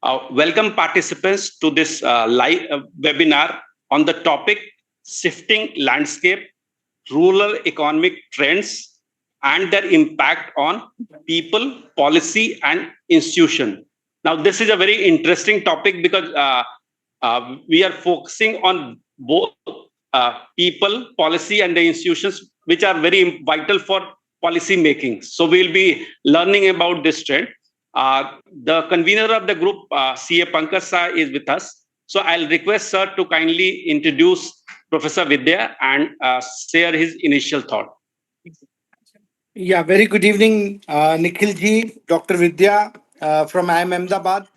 Welcome participants to this live webinar on the topic Shifting Landscape, Rural Economic Trends and their Impact on People, Policy and Institution. Now, this is a very interesting topic because we are focusing on both people, policy and the institutions which are very vital for policy making. So we'll be learning about this trend. The convener of the group, CA Pankaj Sir, is with us. So I'll request Sir to kindly introduce Professor Vidya and share his initial thought. Yeah, very good evening, Nikhil ji, Dr. Vidya from IIM Ahmedabad.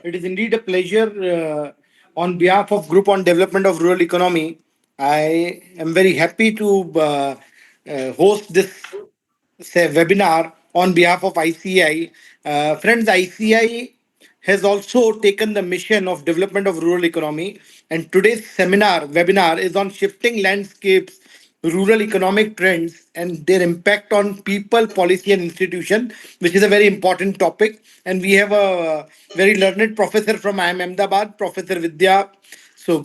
It is indeed a pleasure on behalf of Group on Development of Rural Economy. I am very happy to host this webinar on behalf of ICI. Friends, ICI has also taken the mission of development of rural economy, and today's webinar is on shifting landscapes, rural economic trends and their impact on people, policy and institution, which is a very important topic. And we have a very learned professor from IIM Ahmedabad, Professor Vidya. So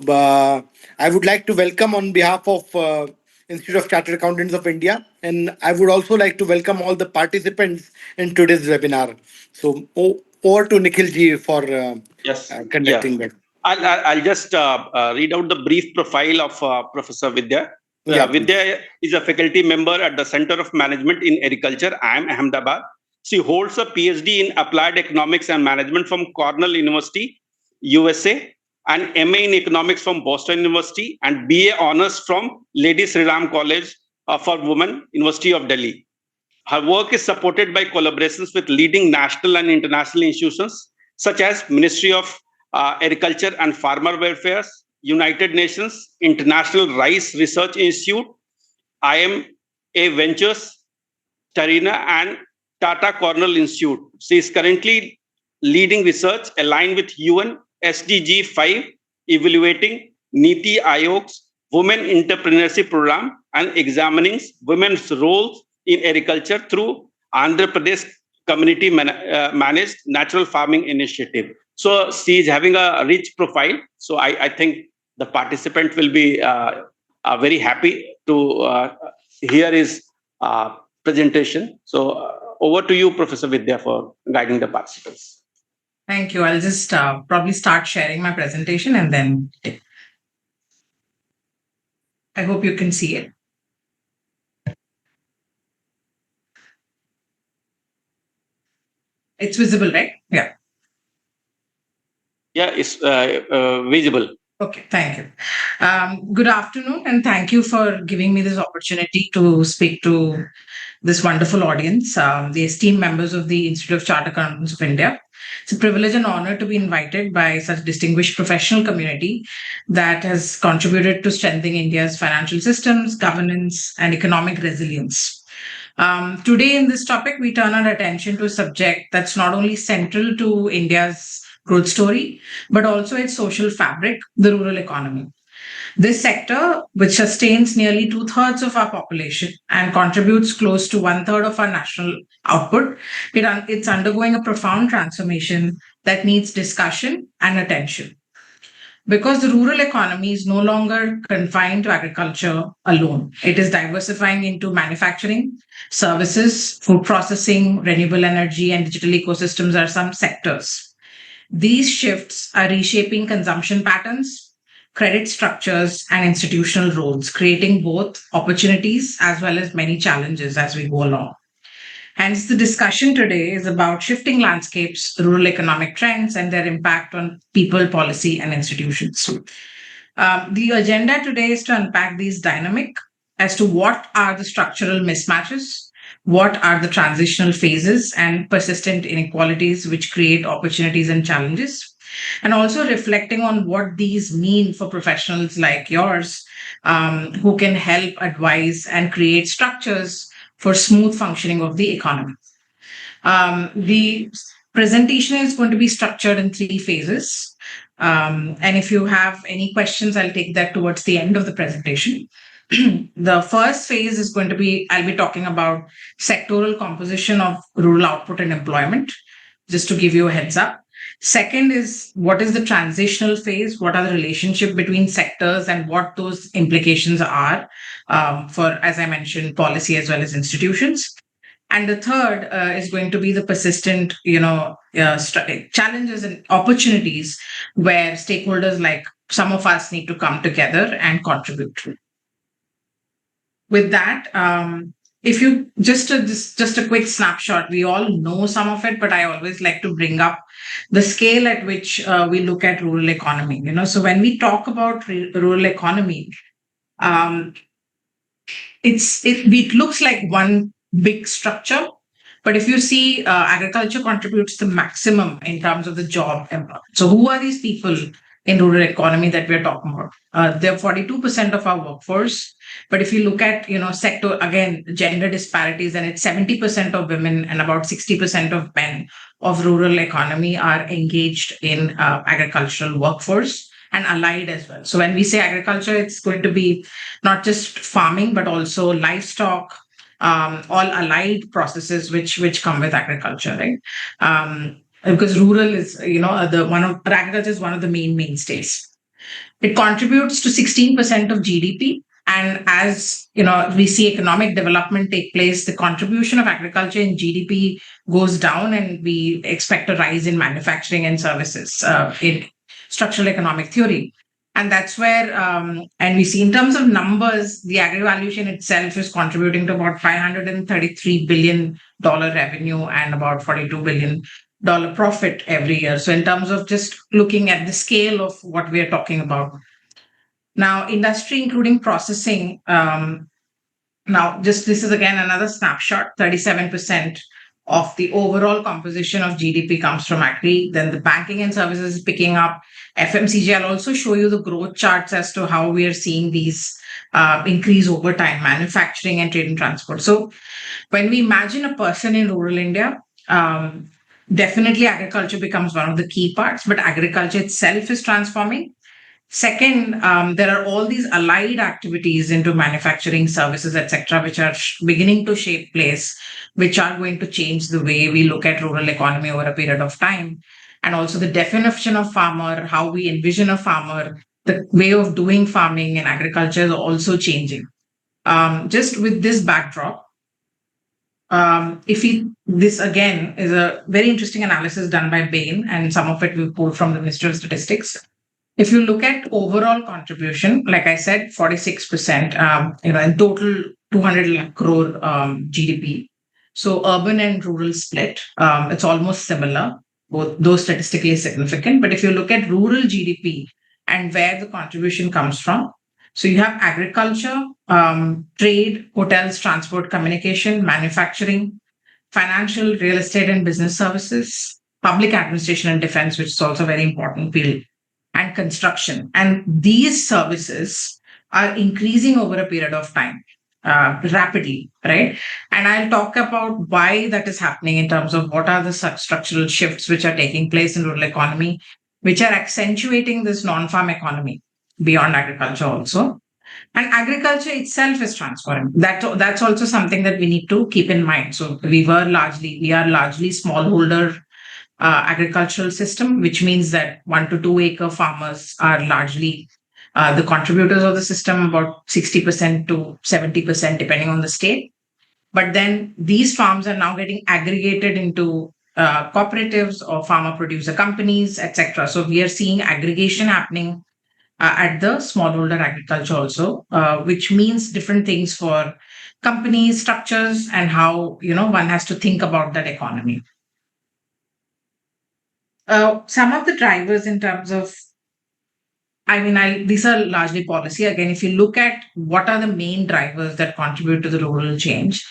I would like to welcome on behalf of Institute of Chartered Accountants of India, and I would also like to welcome all the participants in today's webinar. So over to Nikhil ji for conducting that. I'll just read out the brief profile of Professor Vidya. Vidya is a faculty member at the Center of Management in Agriculture, IIM Ahmedabad. She holds a PhD in Applied Economics and Management from Cornell University, USA, and MA in Economics from Boston University, and BA Honors from Lady Sri Ram College for Women, University of Delhi. Her work is supported by collaborations with leading national and international institutions such as Ministry of Agriculture and Farmer Welfare, United Nations, International Rice Research Institute, IMA Ventures, Tarina and Tata Cornell Institute. She is currently leading research aligned with UN SDG 5, evaluating Niti Aayog's Women Entrepreneurship Program and examining women's roles in agriculture through Andhra Pradesh Community Managed Natural Farming Initiative. So she is having a rich profile. So I think the participant will be very happy to hear his presentation. So over to you, Professor Vidya, for guiding the participants. Thank you. I'll just probably start sharing my presentation and then I hope you can see it. It's visible, right? Yeah. Yeah, it's visible. Okay, thank you. Good afternoon, and thank you for giving me this opportunity to speak to this wonderful audience, the esteemed members of the Institute of Chartered Accountants of India. It's a privilege and honor to be invited by such a distinguished professional community that has contributed to strengthening India's financial systems, governance, and economic resilience. Today, in this topic, we turn our attention to a subject that's not only central to India's growth story, but also its social fabric, the rural economy. This sector, which sustains nearly 2/3 of our population and contributes close to 1/3 of our national output, it's undergoing a profound transformation that needs discussion and attention. Because the rural economy is no longer confined to agriculture alone, it is diversifying into manufacturing, services, food processing, renewable energy, and digital ecosystems are some sectors. These shifts are reshaping consumption patterns, credit structures, and institutional roles, creating both opportunities as well as many challenges as we go along. Hence, the discussion today is about shifting landscapes, rural economic trends, and their impact on people, policy, and institutions. The agenda today is to unpack these dynamics as to what are the structural mismatches, what are the transitional phases and persistent inequalities which create opportunities and challenges, and also reflecting on what these mean for professionals like yours who can help advise and create structures for smooth functioning of the economy. The presentation is going to be structured in 3 phases. And if you have any questions, I'll take that towards the end of the presentation. The first phase is going to be, I'll be talking about sectoral composition of rural output and employment, just to give you a heads up. Second is, what is the transitional phase? What are the relationship between sectors and what those implications are for, as I mentioned, policy as well as institutions? And the third is going to be the persistent, challenges and opportunities where stakeholders like some of us need to come together and contribute. With that, if you just a quick snapshot, we all know some of it, but I always like to bring up the scale at which we look at rural economy. So when we talk about rural economy, um, it looks like one big structure, but if you see, agriculture contributes the maximum in terms of the job employment. So who are these people in rural economy that we're talking about? They're 42% of our workforce. But if you look at, sector, again, gender disparities, and it's 70% of women and about 60% of men of rural economy are engaged in agricultural workforce and allied as well. So when we say agriculture, it's going to be not just farming, but also livestock, all allied processes which come with agriculture, right? Because rural is, agriculture is one of the main mainstays. It contributes to 16% of GDP. And as we see economic development take place, the contribution of agriculture in GDP goes down, and we expect a rise in manufacturing and services in structural economic theory. And that's where, and we see in terms of numbers, the agri-valuation itself is contributing to about $533 billion revenue and about $42 billion profit every year. So in terms of just looking at the scale of what we are talking about. Now, industry, including processing, now just this is again another snapshot, 37% of the overall composition of GDP comes from agri. Then the banking and services is picking up. FMCG, I'll also show you the growth charts as to how we are seeing these increase over time, manufacturing and trade and transport. So when we imagine a person in rural India, definitely agriculture becomes one of the key parts, but agriculture itself is transforming. Second, there are all these allied activities into manufacturing, services, etc., which are beginning to shape place, which are going to change the way we look at rural economy over a period of time. And also the definition of farmer, how we envision a farmer, the way of doing farming and agriculture is also changing. Just with this backdrop, this again is a very interesting analysis done by Bain, and some of it we pulled from the Ministry of Statistics. If you look at overall contribution, like I said, 46%, in total 200 lakh crore GDP. So urban and rural split, it's almost similar, both those statistically significant. But if you look at rural GDP and where the contribution comes from, so you have agriculture, trade, hotels, transport, communication, manufacturing, financial, real estate and business services, public administration and defense, which is also a very important field, and construction. And these services are increasing over a period of time rapidly, right? And I'll talk about why that is happening in terms of what are the structural shifts which are taking place in rural economy, which are accentuating this non-farm economy beyond agriculture also. And agriculture itself is transforming. That's also something that we need to keep in mind. So we are largely smallholder agricultural system, which means that 1 to 2 acre farmers are largely the contributors of the system, about 60% to 70%, depending on the state. But then these farms are now getting aggregated into cooperatives or farmer producer companies, etc. So we are seeing aggregation happening at the smallholder agriculture also, which means different things for companies, structures, and how one has to think about that economy. Some of the drivers in terms of, these are largely policy. Again, if you look at what are the main drivers that contribute to the rural change,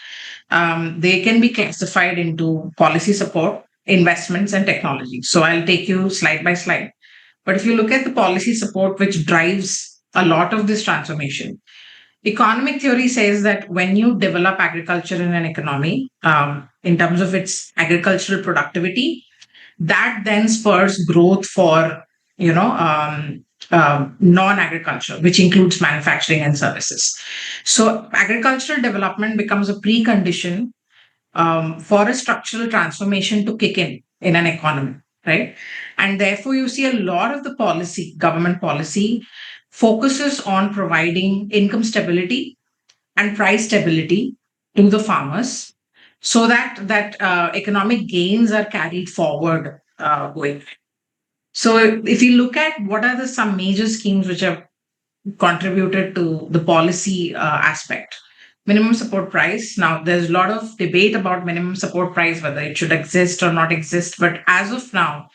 they can be classified into policy support, investments, and technology. So I'll take you slide by slide. But if you look at the policy support, which drives a lot of this transformation, economic theory says that when you develop agriculture in an economy, in terms of its agricultural productivity, that then spurs growth for non-agriculture, which includes manufacturing and services. So agricultural development becomes a precondition for a structural transformation to kick in an economy, right? And therefore, you see a lot of the policy, government policy, focuses on providing income stability and price stability to the farmers so that economic gains are carried forward going. So if you look at what are the some major schemes which have contributed to the policy aspect, minimum support price. Now there's a lot of debate about minimum support price, whether it should exist or not exist, but as of now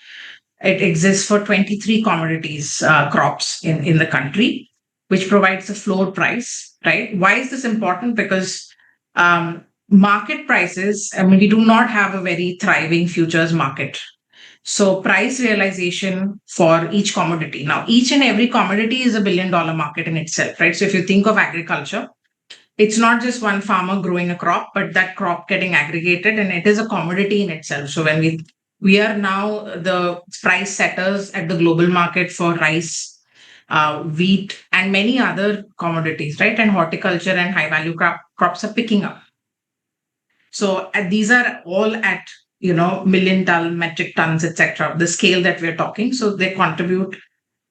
it exists for 23 commodities crops in the country, which provides a floor price, right? Why is this important? Because market prices, I mean, we do not have a very thriving futures market. So price realization for each commodity. Now, each and every commodity is $1 billion market in itself, right? So if you think of agriculture, it's not just one farmer growing a crop, but that crop getting aggregated, and it is a commodity in itself. So when we are now the price setters at the global market for rice, wheat, and many other commodities, right? And horticulture and high value crops are picking up. So these are all at million ton, metric tons, etc. The scale that we're talking. So they contribute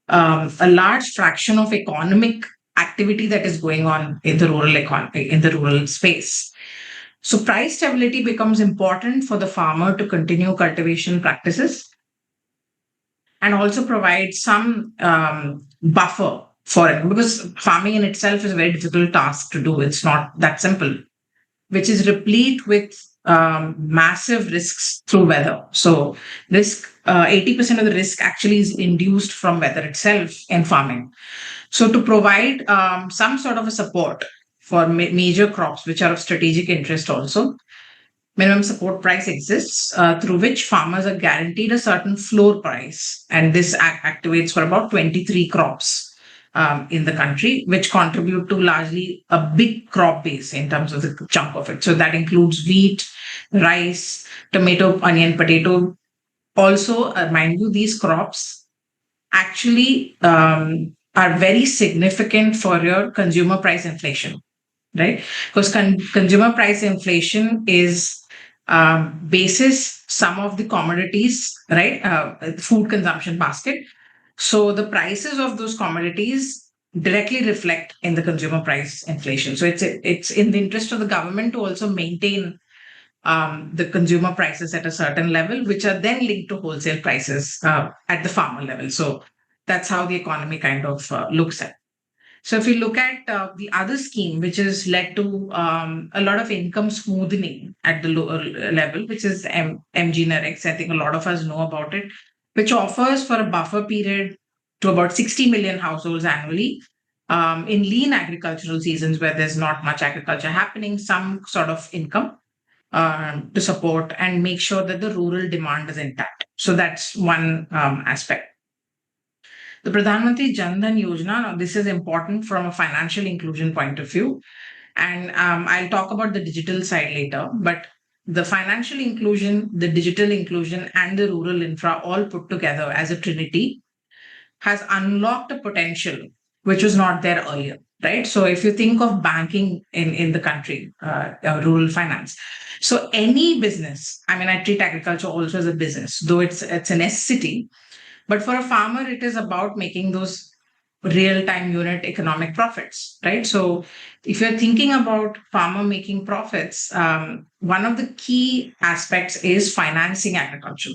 a large fraction of economic activity that is going on in the rural economy, in the rural space. So price stability becomes important for the farmer to continue cultivation practices and also provide some buffer for it, because farming in itself is a very difficult task to do. It's not that simple, which is replete with massive risks through weather. So risk, 80% of the risk actually is induced from weather itself in farming. So to provide some sort of a support for major crops, which are of strategic interest also, minimum support price exists through which farmers are guaranteed a certain floor price. And this activates for about 23 crops in the country, which contribute to largely a big crop base in terms of the chunk of it. So that includes wheat, rice, tomato, onion, potato. Also, mind you, these crops actually are very significant for your consumer price inflation, right? Because consumer price inflation is basis some of the commodities, right? Food consumption basket. So the prices of those commodities directly reflect in the consumer price inflation. So it's in the interest of the government to also maintain the consumer prices at a certain level, which are then linked to wholesale prices at the farmer level. So that's how the economy kind of looks at. So if you look at the other scheme, which has led to a lot of income smoothing at the lower level, which is MGNREX. I think a lot of us know about it, which offers for a buffer period to about 60 million households annually in lean agricultural seasons where there's not much agriculture happening, some sort of income to support and make sure that the rural demand is intact. So that's one aspect. The Pradhan Mantri Jan Dhan Yojana, now this is important from a financial inclusion point of view. And I'll talk about the digital side later, but the financial inclusion, the digital inclusion, and the rural infra all put together as a trinity has unlocked a potential which was not there earlier, right? So if you think of banking in the country, rural finance, so any business, I mean, I treat agriculture also as a business, though it's a necessity. But for a farmer, it is about making those real-time unit economic profits, right? So if you're thinking about farmer making profits, one of the key aspects is financing agriculture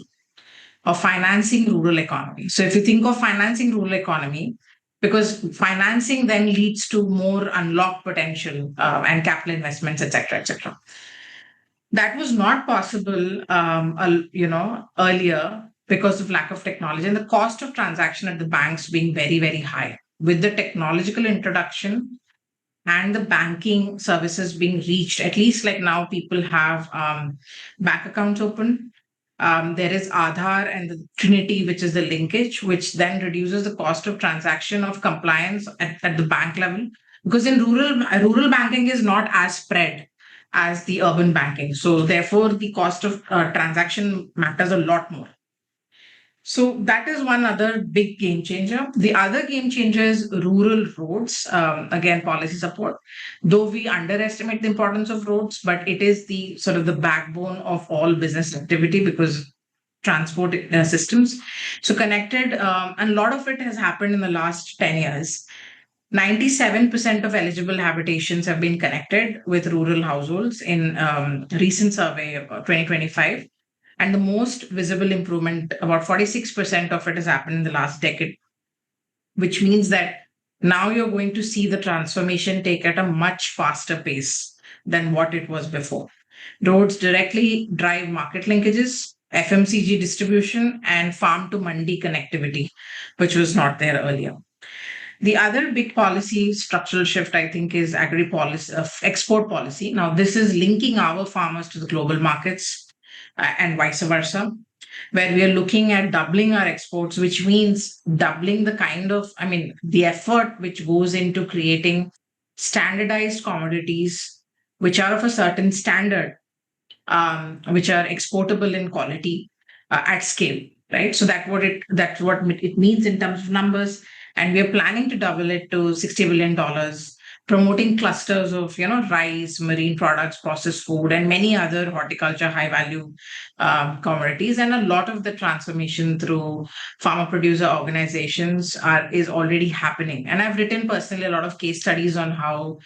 or financing rural economy. So if you think of financing rural economy, because financing then leads to more unlocked potential and capital investments, etc., etc. That was not possible, earlier because of lack of technology and the cost of transaction at the banks being very, very high. With the technological introduction and the banking services being reached, at least like now people have bank accounts open. There is Aadhaar and the Trinity, which is the linkage, which then reduces the cost of transaction of compliance at the bank level. Because in rural banking is not as spread as the urban banking. So therefore, the cost of transaction matters a lot more. So that is one other big game changer. The other game changer is rural roads. Again, policy support. Though we underestimate the importance of roads, but it is the sort of the backbone of all business activity because transport systems. So connected, and a lot of it has happened in the last 10 years. 97% of eligible habitations have been connected with rural households in recent survey of 2025. And the most visible improvement, about 46% of it has happened in the last decade, which means that now you're going to see the transformation take at a much faster pace than what it was before. Roads directly drive market linkages, FMCG distribution, and farm to mandi connectivity, which was not there earlier. The other big policy structural shift, I think, is agri policy, export policy. Now, this is linking our farmers to the global markets and vice versa, where we are looking at doubling our exports, which means doubling the effort which goes into creating standardized commodities which are of a certain standard, which are exportable in quality at scale, right? So that's what it means in terms of numbers. And we are planning to double it to $60 billion, promoting clusters of rice, marine products, processed food, and many other horticulture high value commodities. And a lot of the transformation through farmer producer organizations is already happening. And I've written personally a lot of case studies on how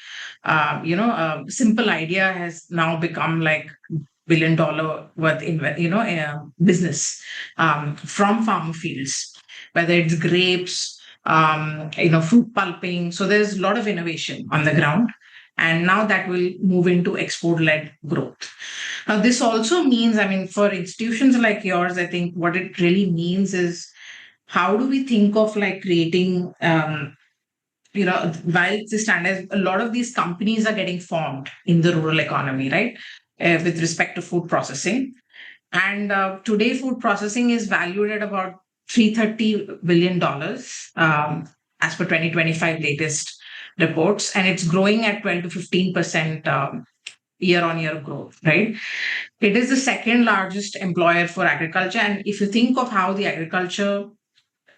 a simple idea has now become like $1 billion worth business from farmer fields, whether it's grapes, fruit pulping. So there's a lot of innovation on the ground. And now that will move into export-led growth. Now, this also means, for institutions like yours, I think what it really means is how do we think of like creating, while it's the standards, a lot of these companies are getting formed in the rural economy, right? With respect to food processing. And today, food processing is valued at about $330 billion as per 2025 latest reports, and it's growing at 12 to 15% year-on-year growth, right? It is the second largest employer for agriculture. And if you think of how the agriculture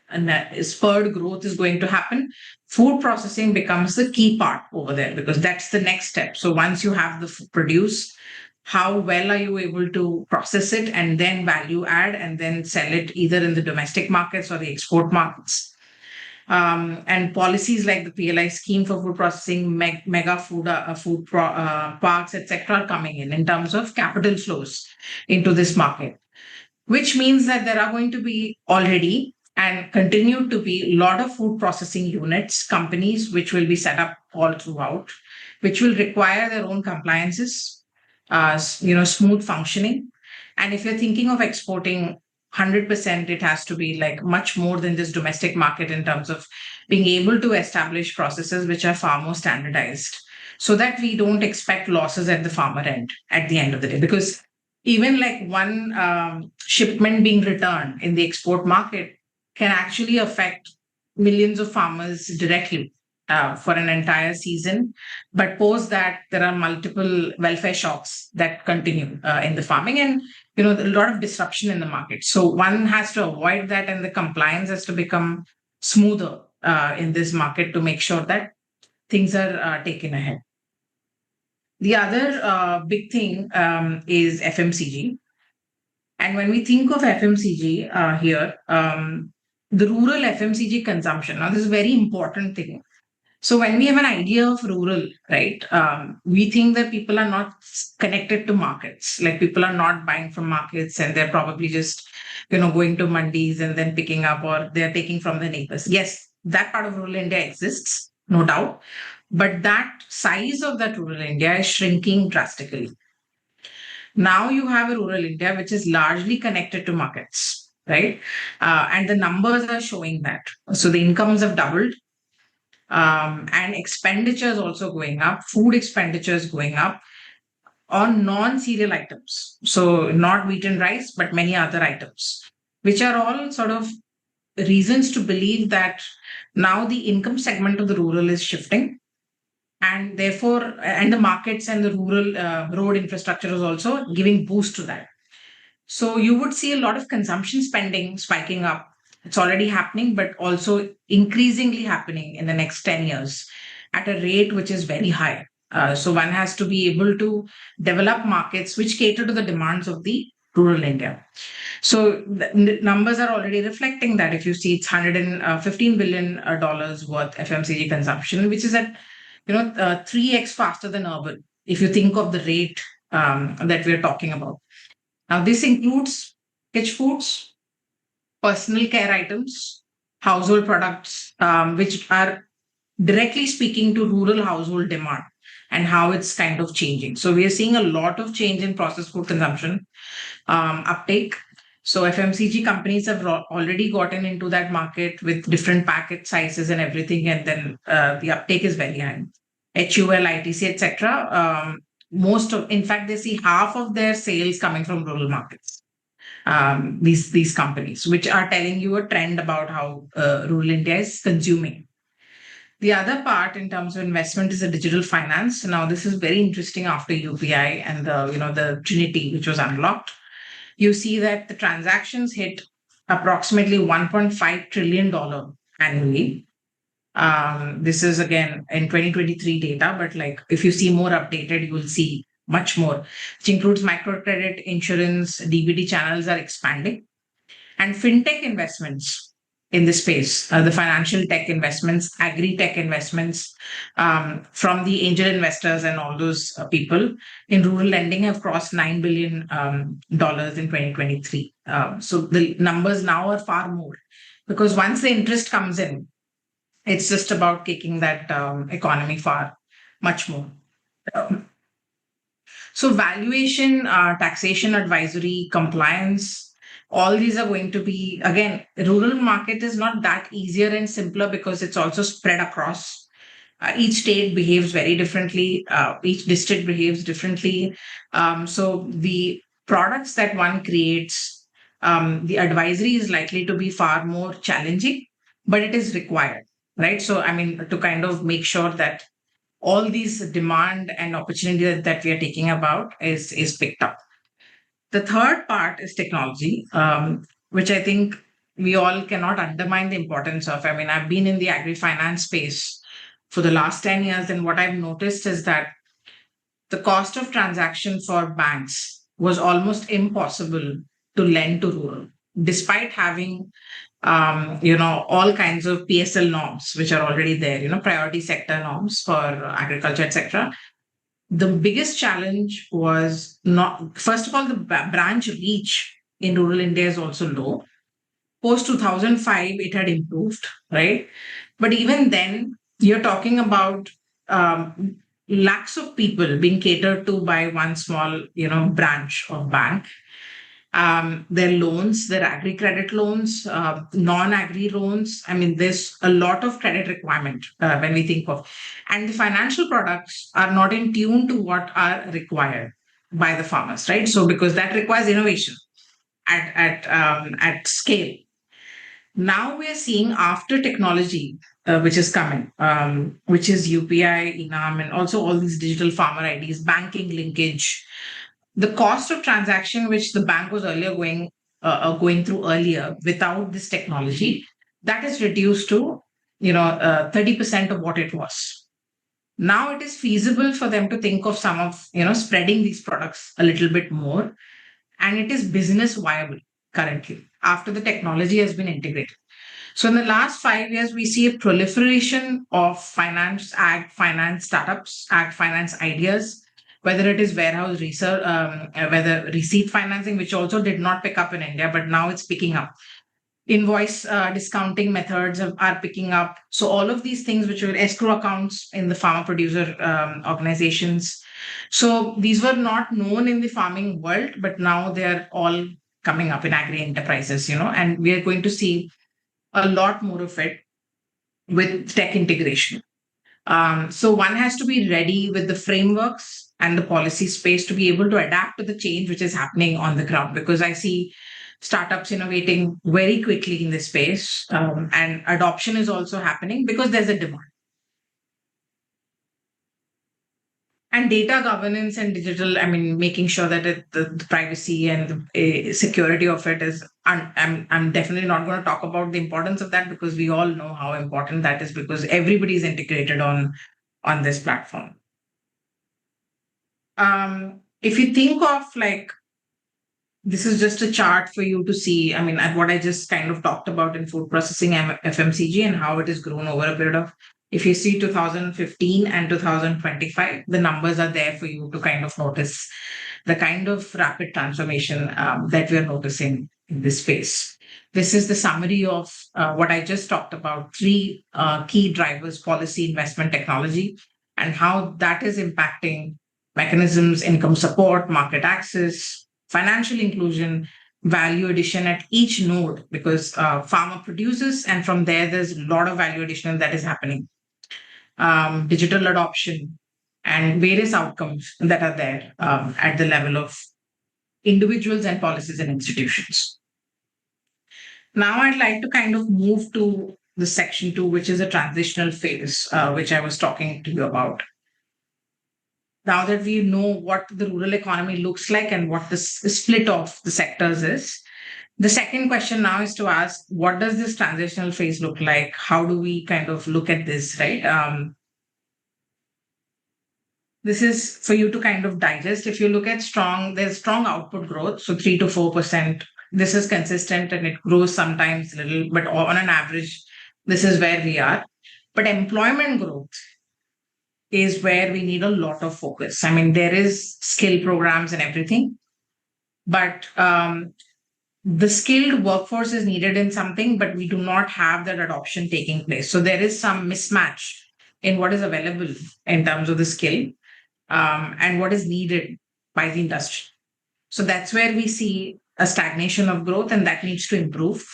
and spurred growth is going to happen, food processing becomes the key part over there because that's the next step. So once you have the produce, how well are you able to process it and then value add and then sell it either in the domestic markets or the export markets? And policies like the PLI scheme for food processing, mega food parks, etc., are coming in terms of capital flows into this market, which means that there are going to be already and continue to be a lot of food processing units, companies, which will be set up all throughout, which will require their own compliances, smooth functioning. And if you're thinking of exporting 100%, it has to be like much more than just domestic market in terms of being able to establish processes which are far more standardized so that we don't expect losses at the farmer end at the end of the day. Because even like one shipment being returned in the export market can actually affect millions of farmers directly for an entire season. But post that, there are multiple welfare shocks that continue in the farming and, a lot of disruption in the market. So one has to avoid that and the compliance has to become smoother in this market to make sure that things are taken ahead. The other big thing is FMCG. And when we think of FMCG here, the rural FMCG consumption, now this is a very important thing. So when we have an idea of rural, right, we think that people are not connected to markets. Like people are not buying from markets and they're probably just, going to mandis and then picking up or they're taking from the neighbors. Yes, that part of rural India exists, no doubt. But that size of that rural India is shrinking drastically. Now you have a rural India which is largely connected to markets, right? And the numbers are showing that. So the incomes have doubled. And expenditures also going up, food expenditures going up on non-cereal items. So not wheat and rice, but many other items, which are all sort of reasons to believe that now the income segment of the rural is shifting. And therefore, and the markets and the rural road infrastructure is also giving boost to that. So you would see a lot of consumption spending spiking up. It's already happening, but also increasingly happening in the next 10 years at a rate which is very high. So one has to be able to develop markets which cater to the demands of the rural India. So the numbers are already reflecting that. If you see, it's $115 billion worth FMCG consumption, which is at 3x faster than urban. If you think of the rate that we're talking about. Now, this includes kitchen foods, personal care items, household products, which are directly speaking to rural household demand and how it's kind of changing. So we are seeing a lot of change in processed food consumption uptake. So FMCG companies have already gotten into that market with different packet sizes and everything, and then the uptake is very high. HUL, ITC, etc. In fact, they see half of their sales coming from rural markets. These companies, which are telling you a trend about how rural India is consuming. The other part in terms of investment is the digital finance. Now, this is very interesting after UPI and the Trinity, which was unlocked. You see that the transactions hit approximately $1.5 trillion annually. This is again in 2023 data, but like if you see more updated, you will see much more, which includes microcredit, insurance, DBT channels are expanding, and fintech investments in this space, the financial tech investments, agri-tech investments from the angel investors and all those people in rural lending have crossed $9 billion in 2023. So the numbers now are far more because once the interest comes in, it's just about taking that economy far, much more. So valuation, taxation advisory, compliance, all these are going to be, again, rural market is not that easier and simpler because it's also spread across. Each state behaves very differently. Each district behaves differently. So the products that one creates, the advisory is likely to be far more challenging, but it is required, right? So, I mean, to kind of make sure that all these demand and opportunity that we are taking about is picked up. The third part is technology, which I think we all cannot undermine the importance of. I mean, I've been in the agri-finance space for the last 10 years, and what I've noticed is that the cost of transaction for banks was almost impossible to lend to rural, despite having all kinds of PSL norms, which are already there, priority sector norms for agriculture, etc. The biggest challenge was not, first of all, the branch reach in rural India is also low. Post 2005, it had improved, right? But even then, you're talking about lakhs of people being catered to by one small, branch of bank. Their loans, their agri credit loans, non-agri loans. I mean, there's a lot of credit requirement when we think of, and the financial products are not in tune to what are required by the farmers, right? So because that requires innovation at scale. Now we are seeing after technology, which is coming, which is UPI, ENAM, and also all these digital farmer IDs, banking linkage. The cost of transaction, which the bank was earlier going through earlier without this technology, that is reduced to 30% of what it was. Now it is feasible for them to think of some of spreading these products a little bit more, and it is business viable currently after the technology has been integrated. So in the last 5 years, we see a proliferation of ag finance startups, ag finance ideas, whether it is warehouse research, whether receipt financing, which also did not pick up in India, but now it's picking up. Invoice discounting methods are picking up. So all of these things, which were escrow accounts in the farmer producer organizations. So these were not known in the farming world, but now they're all coming up in agri enterprises, and we are going to see a lot more of it with tech integration. So one has to be ready with the frameworks and the policy space to be able to adapt to the change which is happening on the ground, because I see startups innovating very quickly in this space, and adoption is also happening because there's a demand. And data governance and digital, I mean, making sure that the privacy and the security of it is, I'm definitely not going to talk about the importance of that because we all know how important that is because everybody is integrated on this platform. If you think of like this is just a chart for you to see. I mean, at what I just kind of talked about in food processing and FMCG and how it has grown over a period of. If you see 2015 and 2025, the numbers are there for you to kind of notice the kind of rapid transformation that we are noticing in this space. This is the summary of what I just talked about, three key drivers: policy, investment, technology, and how that is impacting mechanisms, income support, market access, financial inclusion, value addition at each node, because farmer produces, and from there's a lot of value addition that is happening. Digital adoption, and various outcomes that are there at the level of individuals and policies and institutions. Now, I'd like to kind of move to the section two, which is a transitional phase, which I was talking to you about. Now that we know what the rural economy looks like and what the split of the sectors is, the second question now is to ask, what does this transitional phase look like? How do we kind of look at this, right? This is for you to kind of digest. If you look at there's strong output growth, so 3 to 4%. This is consistent and it grows sometimes a little, but on an average, this is where we are. But employment growth is where we need a lot of focus. I mean, there is skill programs and everything, but the skilled workforce is needed in something, but we do not have that adoption taking place. So there is some mismatch in what is available in terms of the skill and what is needed by the industry. So that's where we see a stagnation of growth, and that needs to improve,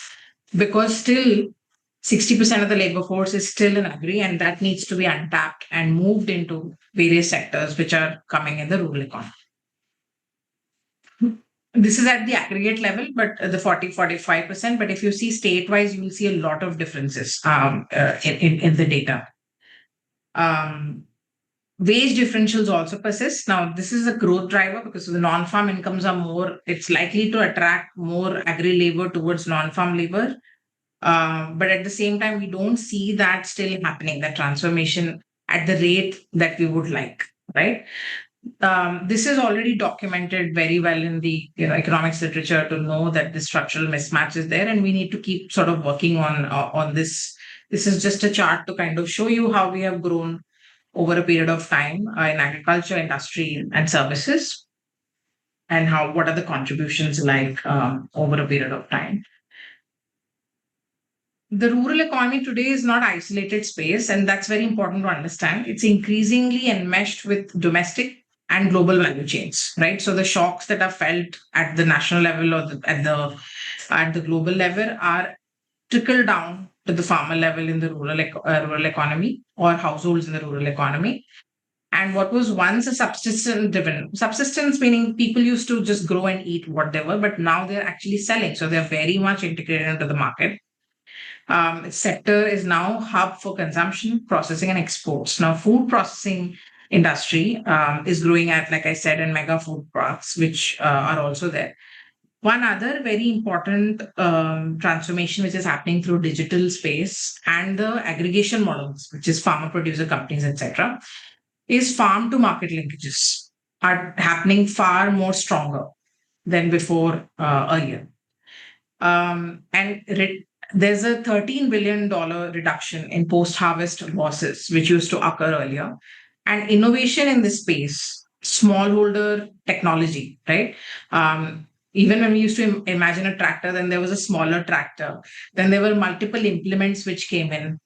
because still 60% of the labor force is still in agri, and that needs to be untapped and moved into various sectors which are coming in the rural economy. This is at the aggregate level, but the 45%. But if you see state-wise, you will see a lot of differences in the data. Wage differentials also persist. Now, this is a growth driver because the non-farm incomes are more, it's likely to attract more agri labor towards non-farm labor. But at the same time, we don't see that still happening, that transformation at the rate that we would like, right? This is already documented very well in the economics literature to know that the structural mismatch is there, and we need to keep sort of working on this. This is just a chart to kind of show you how we have grown over a period of time in agriculture, industry, and services, and what are the contributions like over a period of time. The rural economy today is not isolated space, and that's very important to understand. It's increasingly enmeshed with domestic and global value chains, right? So the shocks that are felt at the national level or at the global level are trickle down to the farmer level in the rural economy, or households in the rural economy. And what was once a subsistence meaning people used to just grow and eat whatever, but now they're actually selling. So they're very much integrated into the market. Sector is now hub for consumption, processing, and exports. Now, food processing industry is growing at, like I said, in mega food parks, which are also there. One other very important transformation which is happening through digital space and the aggregation models, which is farmer producer companies, etc., is farm to market linkages are happening far more stronger than before earlier. There's a $13 billion reduction in post-harvest losses, which used to occur earlier. And innovation in this space, smallholder technology, right? Even when we used to imagine a tractor, then there was a smaller tractor. Then there were multiple implements which came in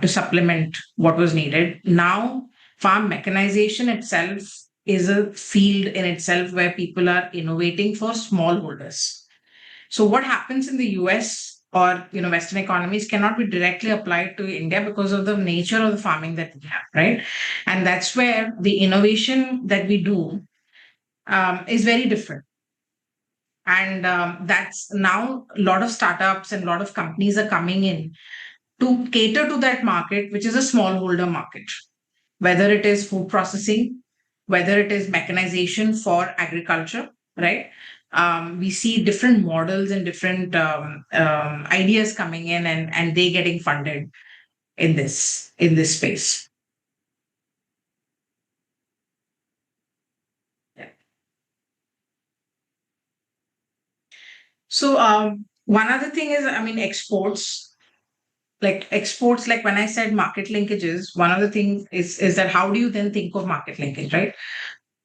to supplement what was needed. Now, farm mechanization itself is a field in itself where people are innovating for smallholders. So what happens in the US or Western economies cannot be directly applied to India because of the nature of the farming that we have, right? And that's where the innovation that we do is very different. And that's now a lot of startups and a lot of companies are coming in to cater to that market, which is a smallholder market, whether it is food processing, whether it is mechanization for agriculture, right? We see different models and different ideas coming in, and they getting funded in this space. Yeah. So one other thing is, I mean, exports, like when I said market linkages, one other thing is that how do you then think of market linkage, right?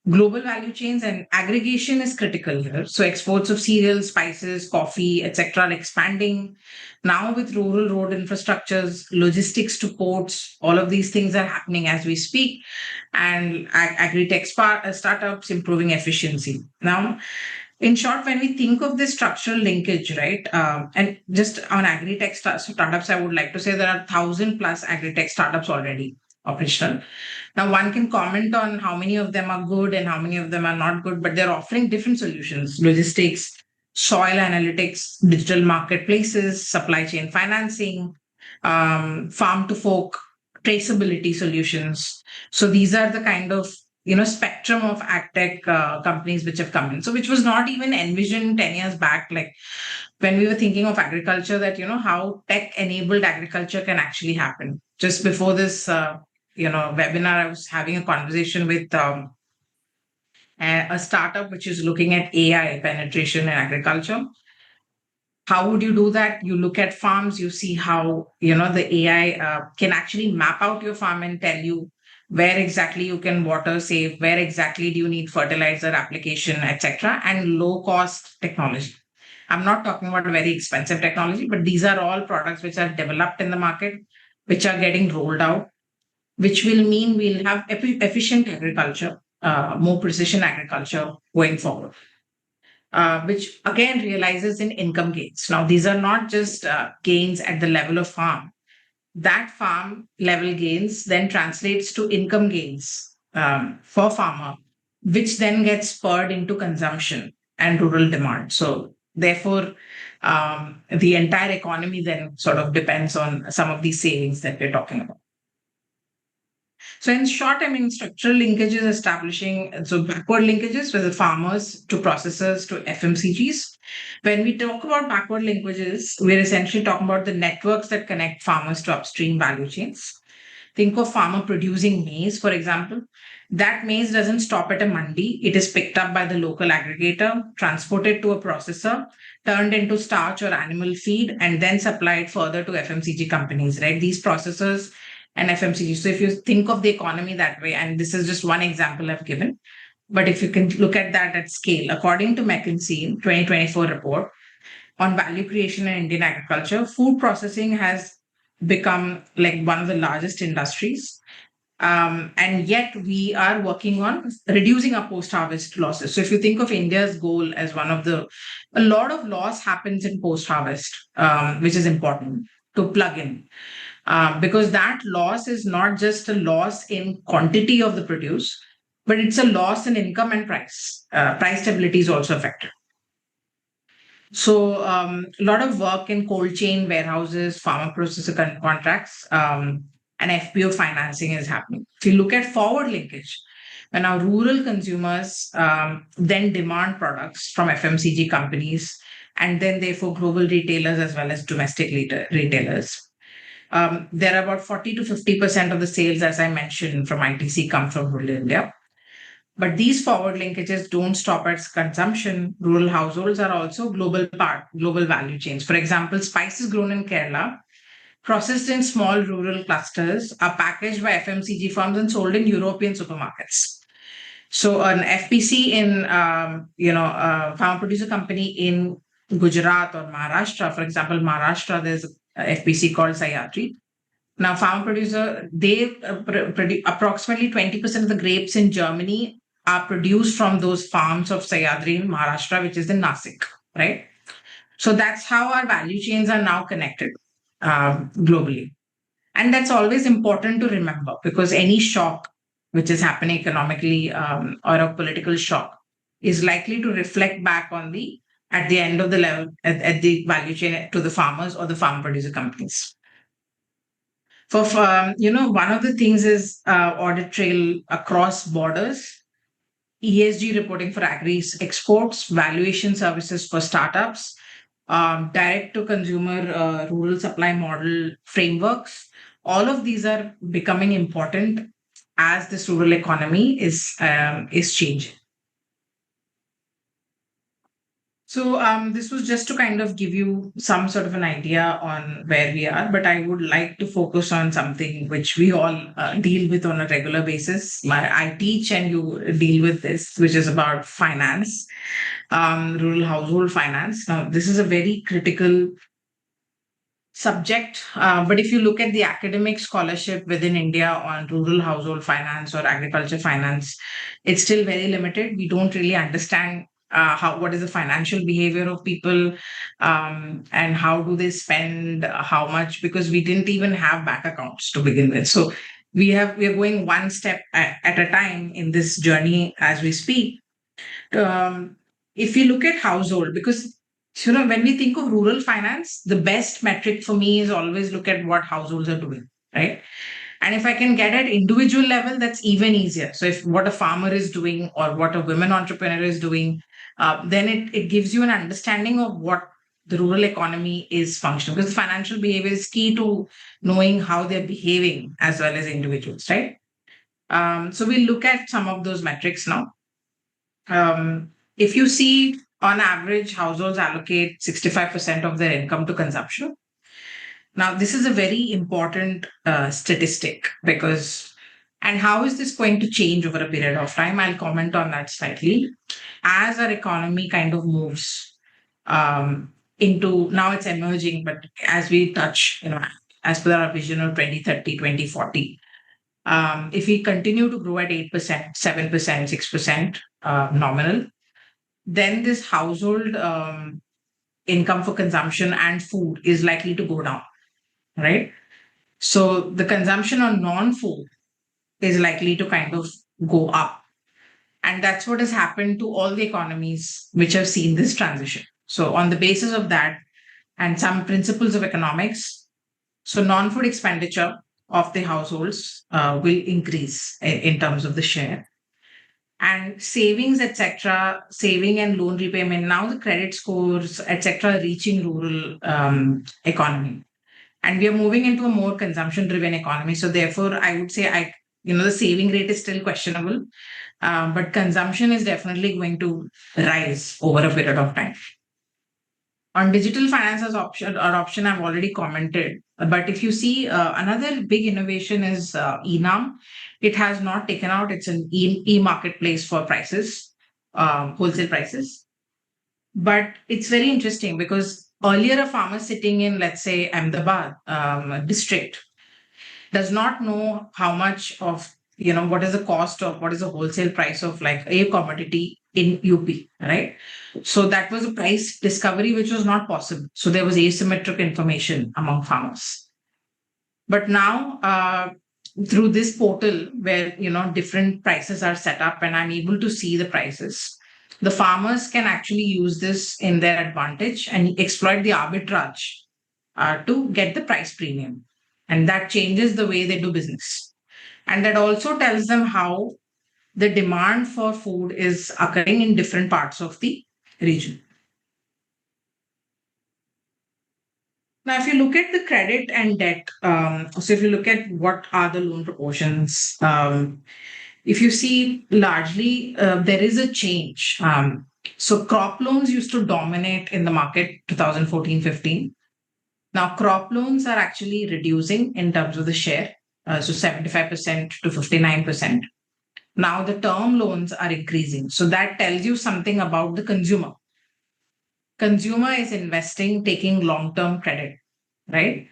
Global value chains and aggregation is critical here. So exports of cereals, spices, coffee, etc. are expanding now with rural road infrastructures, logistics to ports. All of these things are happening as we speak, and agri-tech startups improving efficiency. Now, in short, when we think of this structural linkage, right, and just on agri-tech startups, I would like to say there are 1,000 plus agri-tech startups already operational. Now, one can comment on how many of them are good and how many of them are not good, but they're offering different solutions: logistics, soil analytics, digital marketplaces, supply chain financing, farm to fork traceability solutions. So these are the kind of spectrum of agtech companies which have come in. So which was not even envisioned 10 years back, like when we were thinking of agriculture, that how tech enabled agriculture can actually happen. Just before this webinar, I was having a conversation with a startup which is looking at AI penetration in agriculture. How would you do that? You look at farms, you see how the AI can actually map out your farm and tell you where exactly you can water save, where exactly do you need fertilizer application, etc., and low cost technology. I'm not talking about very expensive technology, but these are all products which are developed in the market, which are getting rolled out, which will mean we'll have efficient agriculture, more precision agriculture going forward, which again realizes in income gains. Now, these are not just gains at the level of farm. That farm level gains then translates to income gains for farmer, which then gets spurred into consumption and rural demand. So therefore, the entire economy then sort of depends on some of these savings that we're talking about. So in short, I mean, structural linkages establishing, so backward linkages with the farmers to processors to FMCGs. When we talk about backward linkages, we're essentially talking about the networks that connect farmers to upstream value chains. Think of farmer producing maize, for example. That maize doesn't stop at a mandi. It is picked up by the local aggregator, transported to a processor, turned into starch or animal feed, and then supplied further to FMCG companies, right? These processors and FMCG. So if you think of the economy that way, and this is just one example I've given, but if you can look at that at scale, according to McKinsey 2024 report on value creation in Indian agriculture, food processing has become like one of the largest industries. And yet we are working on reducing our post-harvest losses. So if you think of India's goal as a lot of loss happens in post-harvest, which is important to plug in. Because that loss is not just a loss in quantity of the produce, but it's a loss in income and price. Price stability is also affected. So a lot of work in cold chain warehouses, farmer processor contracts, and FPO financing is happening. If you look at forward linkage, when our rural consumers then demand products from FMCG companies, and then therefore global retailers as well as domestic retailers. There are about 40 to 50% of the sales, as I mentioned, from ITC come from rural India. But these forward linkages don't stop at consumption. Rural households are also global value chains. For example, spices grown in Kerala, processed in small rural clusters, are packaged by FMCG firms and sold in European supermarkets. So an FPC in, farm producer company in Gujarat or Maharashtra, for example, Maharashtra, there's a FPC called Sahyadri. Now, farm producer, they approximately 20% of the grapes in Germany are produced from those farms of Sahyadri in Maharashtra, which is in Nasik, right? So that's how our value chains are now connected globally. And that's always important to remember, because any shock which is happening economically or a political shock is likely to reflect back on at the end of the level, at the value chain to the farmers or the farm producer companies. One of the things is audit trail across borders, ESG reporting for agri exports, valuation services for startups, direct to consumer rural supply model frameworks. All of these are becoming important as this rural economy is changing. So this was just to kind of give you some sort of an idea on where we are, but I would like to focus on something which we all deal with on a regular basis. I teach and you deal with this, which is about finance, rural household finance. Now, this is a very critical subject, but if you look at the academic scholarship within India on rural household finance or agriculture finance, it's still very limited. We don't really understand what is the financial behavior of people, and how do they spend how much, because we didn't even have bank accounts to begin with. So we are going one step at a time in this journey as we speak. um, if you look at household, because when we think of rural finance, the best metric for me is always look at what households are doing, right? And if I can get at individual level, that's even easier. So if what a farmer is doing or what a women entrepreneur is doing, then it gives you an understanding of what the rural economy is functioning, because financial behavior is key to knowing how they're behaving as well as individuals, right? So we'll look at some of those metrics now. If you see, on average, households allocate 65% of their income to consumption. Now, this is a very important statistic because, and how is this going to change over a period of time? I'll comment on that slightly. As our economy kind of moves into, now it's emerging, but as we touch, as per our vision of 2030, 2040, if we continue to grow at 8%, 7%, 6% nominal, then this household income for consumption and food is likely to go down, right? So the consumption on non-food is likely to kind of go up. And that's what has happened to all the economies which have seen this transition. So on the basis of that and some principles of economics, so non-food expenditure of the households will increase in terms of the share. And savings, etc., saving and loan repayment, now the credit scores, etc., are reaching rural economy. And we are moving into a more consumption driven economy. So therefore, I would say the saving rate is still questionable, but consumption is definitely going to rise over a period of time. On digital finance as adoption, I've already commented. But if you see, another big innovation is eNAM. It has not taken out. It's an e-marketplace for prices, wholesale prices. But it's very interesting because earlier a farmer sitting in, let's say, Ahmedabad district does not know how much of, what is the cost of, what is the wholesale price of like a commodity in UP, right? So that was a price discovery which was not possible. So there was asymmetric information among farmers. But now, through this portal where different prices are set up and I'm able to see the prices, the farmers can actually use this in their advantage and exploit the arbitrage to get the price premium. And that changes the way they do business. And that also tells them how the demand for food is occurring in different parts of the region. Now, if you look at the credit and debt, so if you look at what are the loan proportions, if you see largely there is a change. So crop loans used to dominate in the market 2014-15. Now crop loans are actually reducing in terms of the share, so 75% to 59%. Now the term loans are increasing. So that tells you something about the consumer. Consumer is investing, taking long-term credit, right?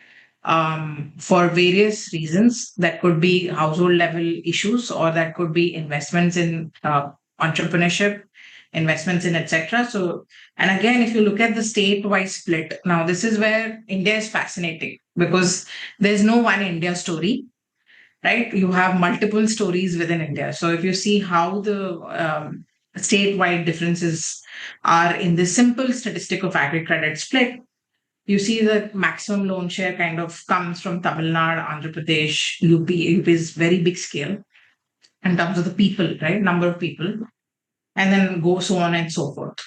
For various reasons. That could be household level issues, or that could be investments in entrepreneurship, investments in etc. So, and again, if you look at the state-wise split, now this is where India is fascinating because there's no one India story, right? You have multiple stories within India. So if you see how the statewide differences are in the simple statistic of agri credit split, you see the maximum loan share kind of comes from Tamil Nadu, Andhra Pradesh, UP. UP is very big scale in terms of the people, right? Number of people, and then go so on and so forth.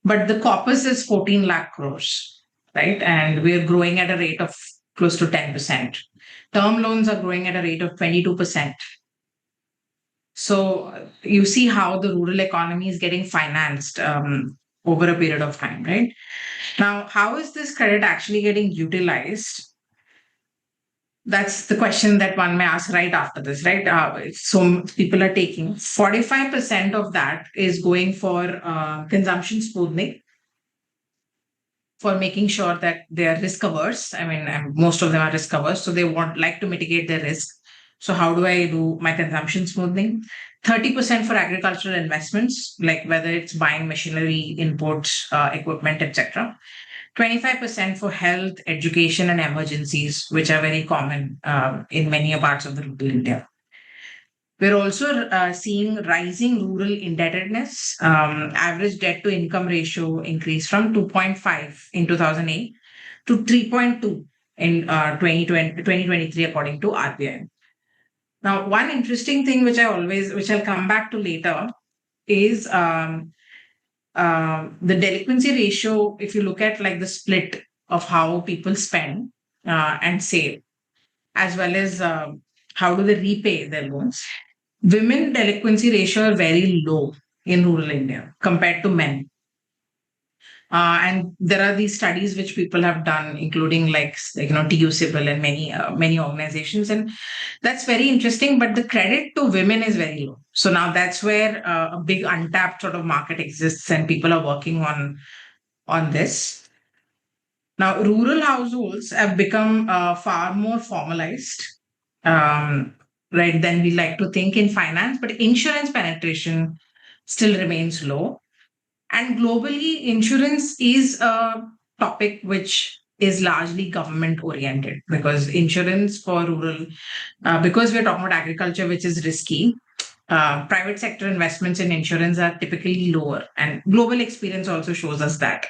But the corpus is 14 lakh crores, right? And we're growing at a rate of close to 10%. Term loans are growing at a rate of 22%. So you see how the rural economy is getting financed over a period of time, right? Now, how is this credit actually getting utilized? That's the question that one may ask right after this, right? So people are taking 45% of that is going for consumption smoothing, for making sure that they are risk averse. I mean, most of them are risk averse, so they like to mitigate their risk. So how do I do my consumption smoothing? 30% for agricultural investments, like whether it's buying machinery, imports, equipment, etc. 25% for health, education, and emergencies, which are very common in many parts of the rural India. We're also seeing rising rural indebtedness. Average debt to income ratio increased from 2.5 in 2008 to 3.2 in 2023, according to RBI. Now, one interesting thing which I'll come back to later is the delinquency ratio. If you look at like the split of how people spend and save, as well as how do they repay their loans, women delinquency ratio are very low in rural India compared to men. And there are these studies which people have done, including TU Civil and many organizations, and that's very interesting. But the credit to women is very low. So now that's where a big untapped sort of market exists, and people are working on this. Now, rural households have become far more formalized, right, than we like to think in finance, but insurance penetration still remains low. And globally, insurance is a topic which is largely government oriented, because insurance for rural, because we're talking about agriculture, which is risky, private sector investments in insurance are typically lower. And global experience also shows us that.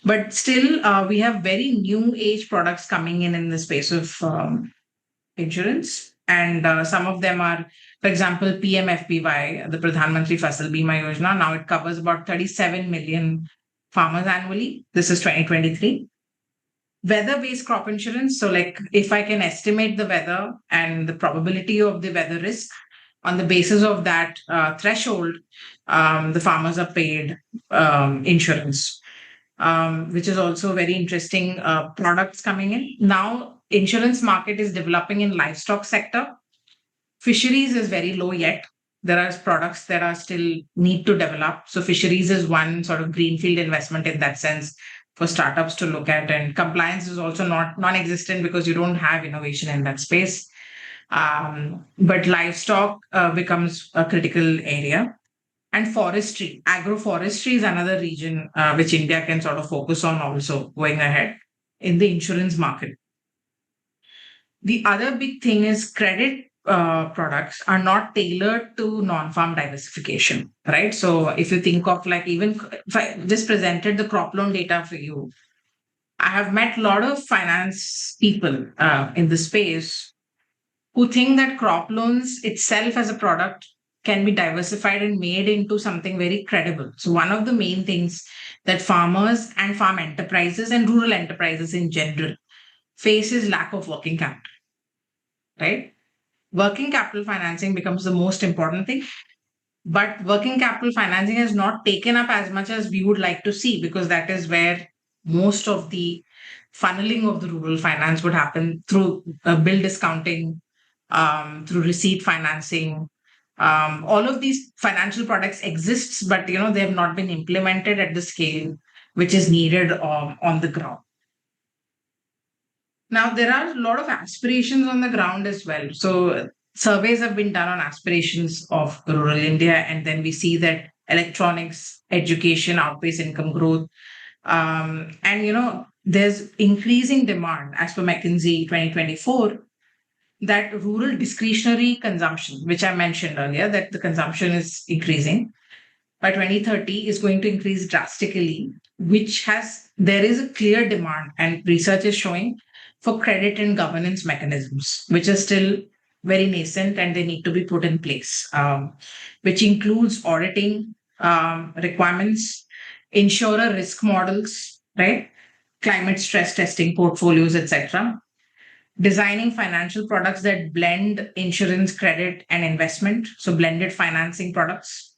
But still, we have very new age products coming in the space of insurance. And some of them are, for example, PMFBY, the Pradhan Mantri Fasal Bima Yojana. Now it covers about 37 million farmers annually. This is 2023. Weather-based crop insurance. So like if I can estimate the weather and the probability of the weather risk, on the basis of that threshold, the farmers are paid insurance. Which is also very interesting products coming in. Now, insurance market is developing in livestock sector. Fisheries is very low yet. There are products that are still need to develop. So fisheries is one sort of greenfield investment in that sense for startups to look at. And compliance is also non-existent because you don't have innovation in that space. But livestock becomes a critical area. And forestry, agroforestry is another region which India can sort of focus on also going ahead in the insurance market. The other big thing is credit products are not tailored to non-farm diversification, right? So if you think of like, even if I just presented the crop loan data for you, I have met a lot of finance people in the space who think that crop loans itself as a product can be diversified and made into something very credible. So one of the main things that farmers and farm enterprises and rural enterprises in general face is lack of working capital, right? Working capital financing becomes the most important thing. But working capital financing is not taken up as much as we would like to see, because that is where most of the funneling of the rural finance would happen through bill discounting, through receipt financing. All of these financial products exists, but they have not been implemented at the scale which is needed on the ground. Now, there are a lot of aspirations on the ground as well. So surveys have been done on aspirations of rural India, and then we see that electronics, education outpace income growth. And there's increasing demand as per McKinsey 2024, that rural discretionary consumption, which I mentioned earlier, that the consumption is increasing by 2030 is going to increase drastically, there is a clear demand, and research is showing, for credit and governance mechanisms, which are still very nascent and they need to be put in place, which includes auditing requirements, insurer risk models, right? Climate stress testing portfolios, etc. Designing financial products that blend insurance, credit, and investment, so blended financing products.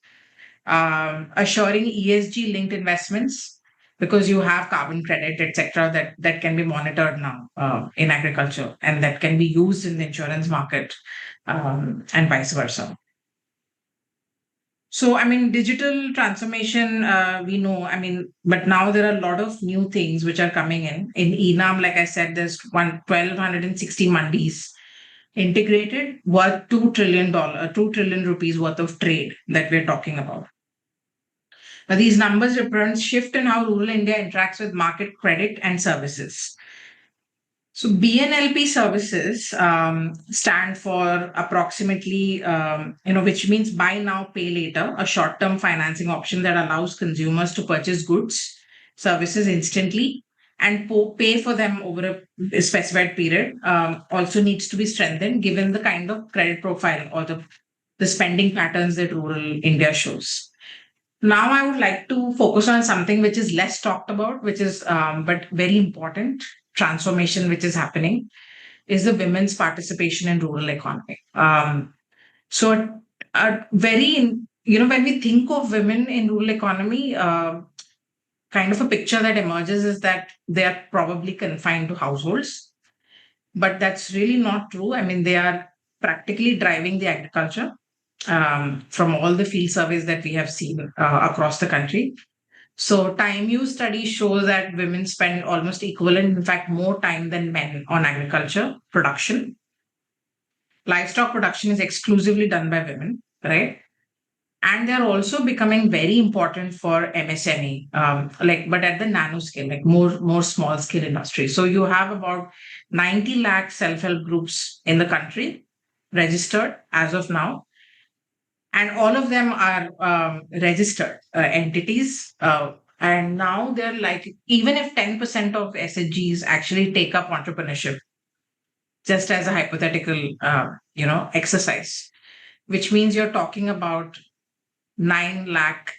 assuring ESG linked investments, because you have carbon credit, etc., that can be monitored now in agriculture, and that can be used in the insurance market, and vice versa. So, I mean, digital transformation, we know, I mean, but now there are a lot of new things which are coming in. In ENAM, like I said, there's 1,260 mandis integrated, worth $2 trillion rupees worth of trade that we're talking about. Now, these numbers represent shift in how rural India interacts with market, credit, and services. So BNLP services stand for approximately, which means buy now, pay later, a short-term financing option that allows consumers to purchase goods, services instantly and pay for them over a specified period. Also needs to be strengthened given the kind of credit profile or the spending patterns that rural India shows. Now, I would like to focus on something which is less talked about, which is but very important transformation which is happening, is the women's participation in rural economy. So, very, when we think of women in rural economy, kind of a picture that emerges is that they are probably confined to households, but that's really not true. I mean, they are practically driving the agriculture, from all the field surveys that we have seen across the country. So, time use studies show that women spend almost equivalent, in fact, more time than men on agriculture production. Livestock production is exclusively done by women, right? And they're also becoming very important for MSME, but at the nano scale, like more small scale industry. So you have about 90 lakh self-help groups in the country registered as of now, and all of them are registered entities. And now they're like, even if 10% of SHGs actually take up entrepreneurship, just as a hypothetical, exercise, which means you're talking about 9 lakh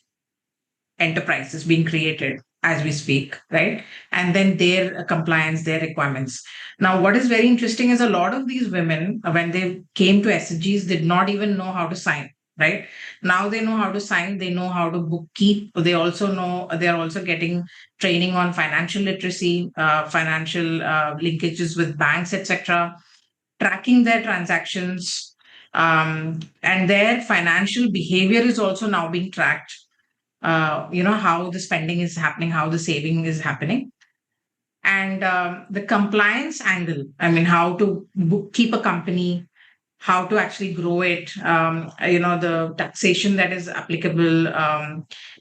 enterprises being created as we speak, right? And then their compliance, their requirements. Now, what is very interesting is a lot of these women, when they came to SHGs, did not even know how to sign, right? Now they know how to sign, they know how to bookkeep. They also know, they're also getting training on financial literacy, financial linkages with banks, etc., tracking their transactions, and their financial behavior is also now being tracked. How the spending is happening, how the saving is happening, and the compliance angle. I mean, how to keep a company, how to actually grow it, the taxation that is applicable,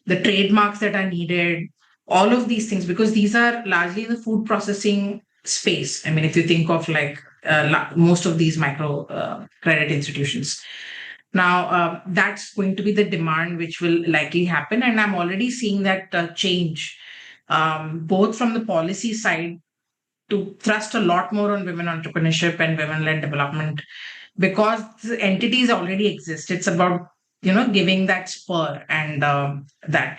the trademarks that are needed, all of these things, because these are largely in the food processing space. I mean, if you think of like most of these micro credit institutions. Now, that's going to be the demand which will likely happen. And I'm already seeing that change, both from the policy side to thrust a lot more on women entrepreneurship and women-led development, because the entities already exist. It's about, giving that spur and that.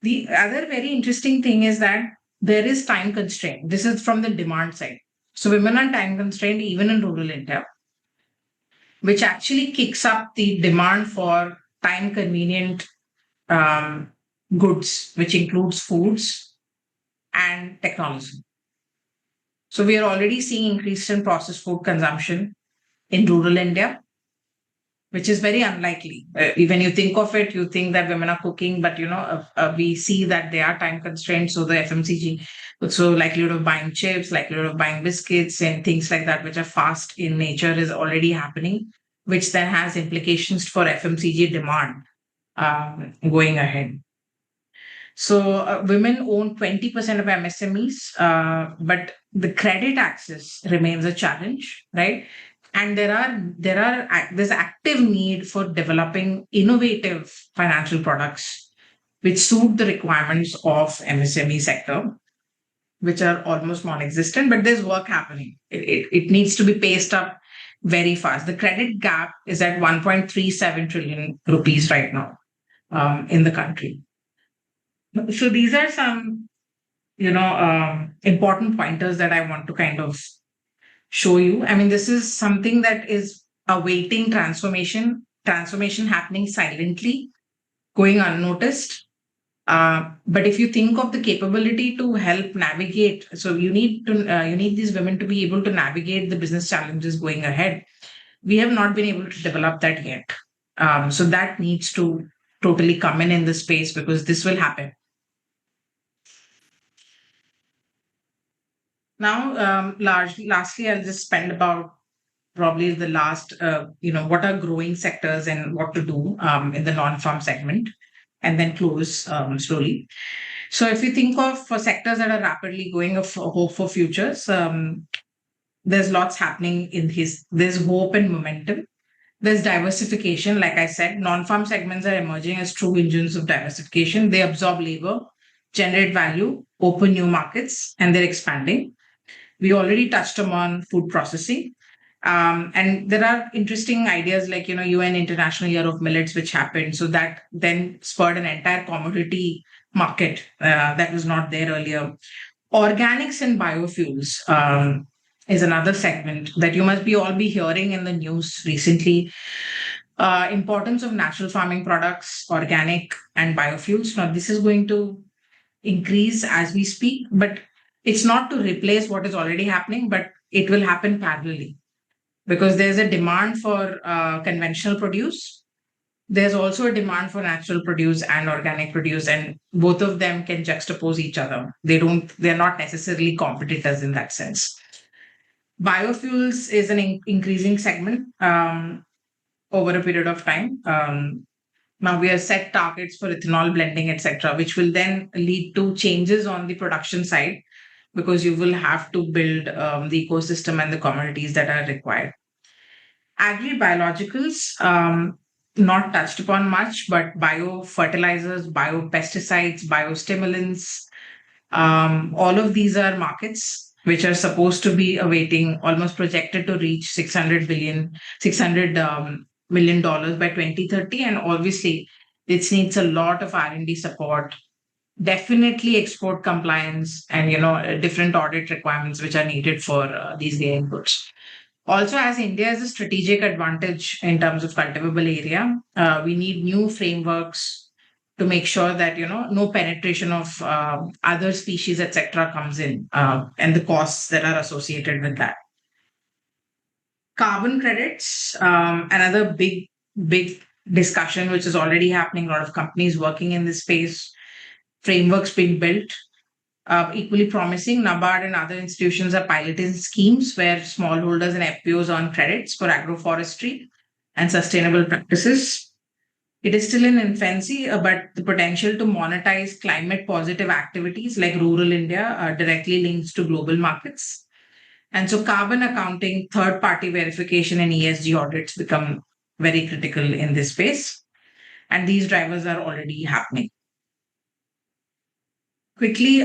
The other very interesting thing is that there is time constraint. This is from the demand side. So women are time constrained even in rural India, which actually kicks up the demand for time convenient goods, which includes foods and technology. So we are already seeing increase in processed food consumption in rural India, which is very unlikely. When you think of it, you think that women are cooking, but we see that they are time constrained. So the FMCG, so likelihood of buying chips, likelihood of buying biscuits and things like that, which are fast in nature, is already happening, which then has implications for FMCG demand going ahead. So women own 20% of MSMEs, but the credit access remains a challenge, right? And there's active need for developing innovative financial products which suit the requirements of MSME sector, which are almost non-existent, but there's work happening. It needs to be paced up very fast. The credit gap is at 1.37 trillion rupees right now in the country. So these are some, important pointers that I want to kind of show you. I mean, this is something that is awaiting transformation happening silently. going unnoticed. But if you think of the capability to help navigate, so you need these women to be able to navigate the business challenges going ahead. We have not been able to develop that yet. So that needs to totally come in the space, because this will happen. Now, lastly, I'll just spend about probably the last, what are growing sectors and what to do in the non-farm segment, and then close slowly. So if you think of sectors that are rapidly going of hope for futures, there's lots happening there's hope and momentum. There's diversification. Like I said, non-farm segments are emerging as true engines of diversification. They absorb labor, generate value, open new markets, and they're expanding. We already touched upon food processing. And there are interesting ideas like, UN International Year of Millets, which happened. So that then spurred an entire commodity market that was not there earlier. Organics and biofuels is another segment that you must be all be hearing in the news recently. Importance of natural farming products, organic and biofuels. Now, this is going to increase as we speak, but it's not to replace what is already happening, but it will happen parallelly, because there's a demand for conventional produce. There's also a demand for natural produce and organic produce, and both of them can juxtapose each other. They're not necessarily competitors in that sense. Biofuels is an increasing segment over a period of time. Now we have set targets for ethanol blending, etc., which will then lead to changes on the production side, because you will have to build the ecosystem and the commodities that are required. Agri-biologicals, not touched upon much, but biofertilizers, biopesticides, biostimulants, all of these are markets which are supposed to be awaiting, almost projected to reach $600 million by 2030. And obviously, this needs a lot of R&D support, definitely export compliance, and different audit requirements which are needed for these inputs. Also, as India has a strategic advantage in terms of cultivable area, we need new frameworks to make sure that no penetration of other species, etc., comes in, and the costs that are associated with that. Carbon credits, another big discussion which is already happening. A lot of companies working in this space, frameworks being built. Equally promising, NABARD and other institutions are piloting schemes where smallholders and FPOs earn credits for agroforestry and sustainable practices. It is still in infancy, but the potential to monetize climate positive activities like rural India directly links to global markets. And so carbon accounting, third party verification, and ESG audits become very critical in this space. And these drivers are already happening. Quickly,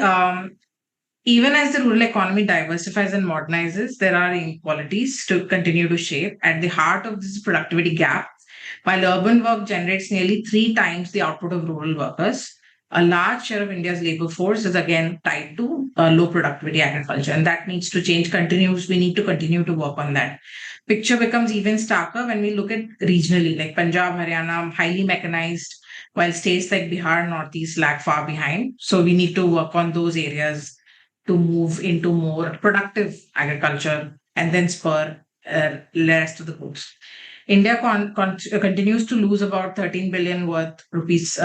even as the rural economy diversifies and modernizes, there are inequalities to continue to shape. At the heart of this productivity gap, while urban work generates nearly 3 times the output of rural workers, a large share of India's labor force is again tied to low productivity agriculture. And that needs to change. We need to continue to work on that. Picture becomes even starker when we look at regionally, like Punjab, Haryana, highly mechanized, while states like Bihar, Northeast lag far behind. So we need to work on those areas to move into more productive agriculture and then spur the rest of the goods. India continues to lose about 13 billion worth rupees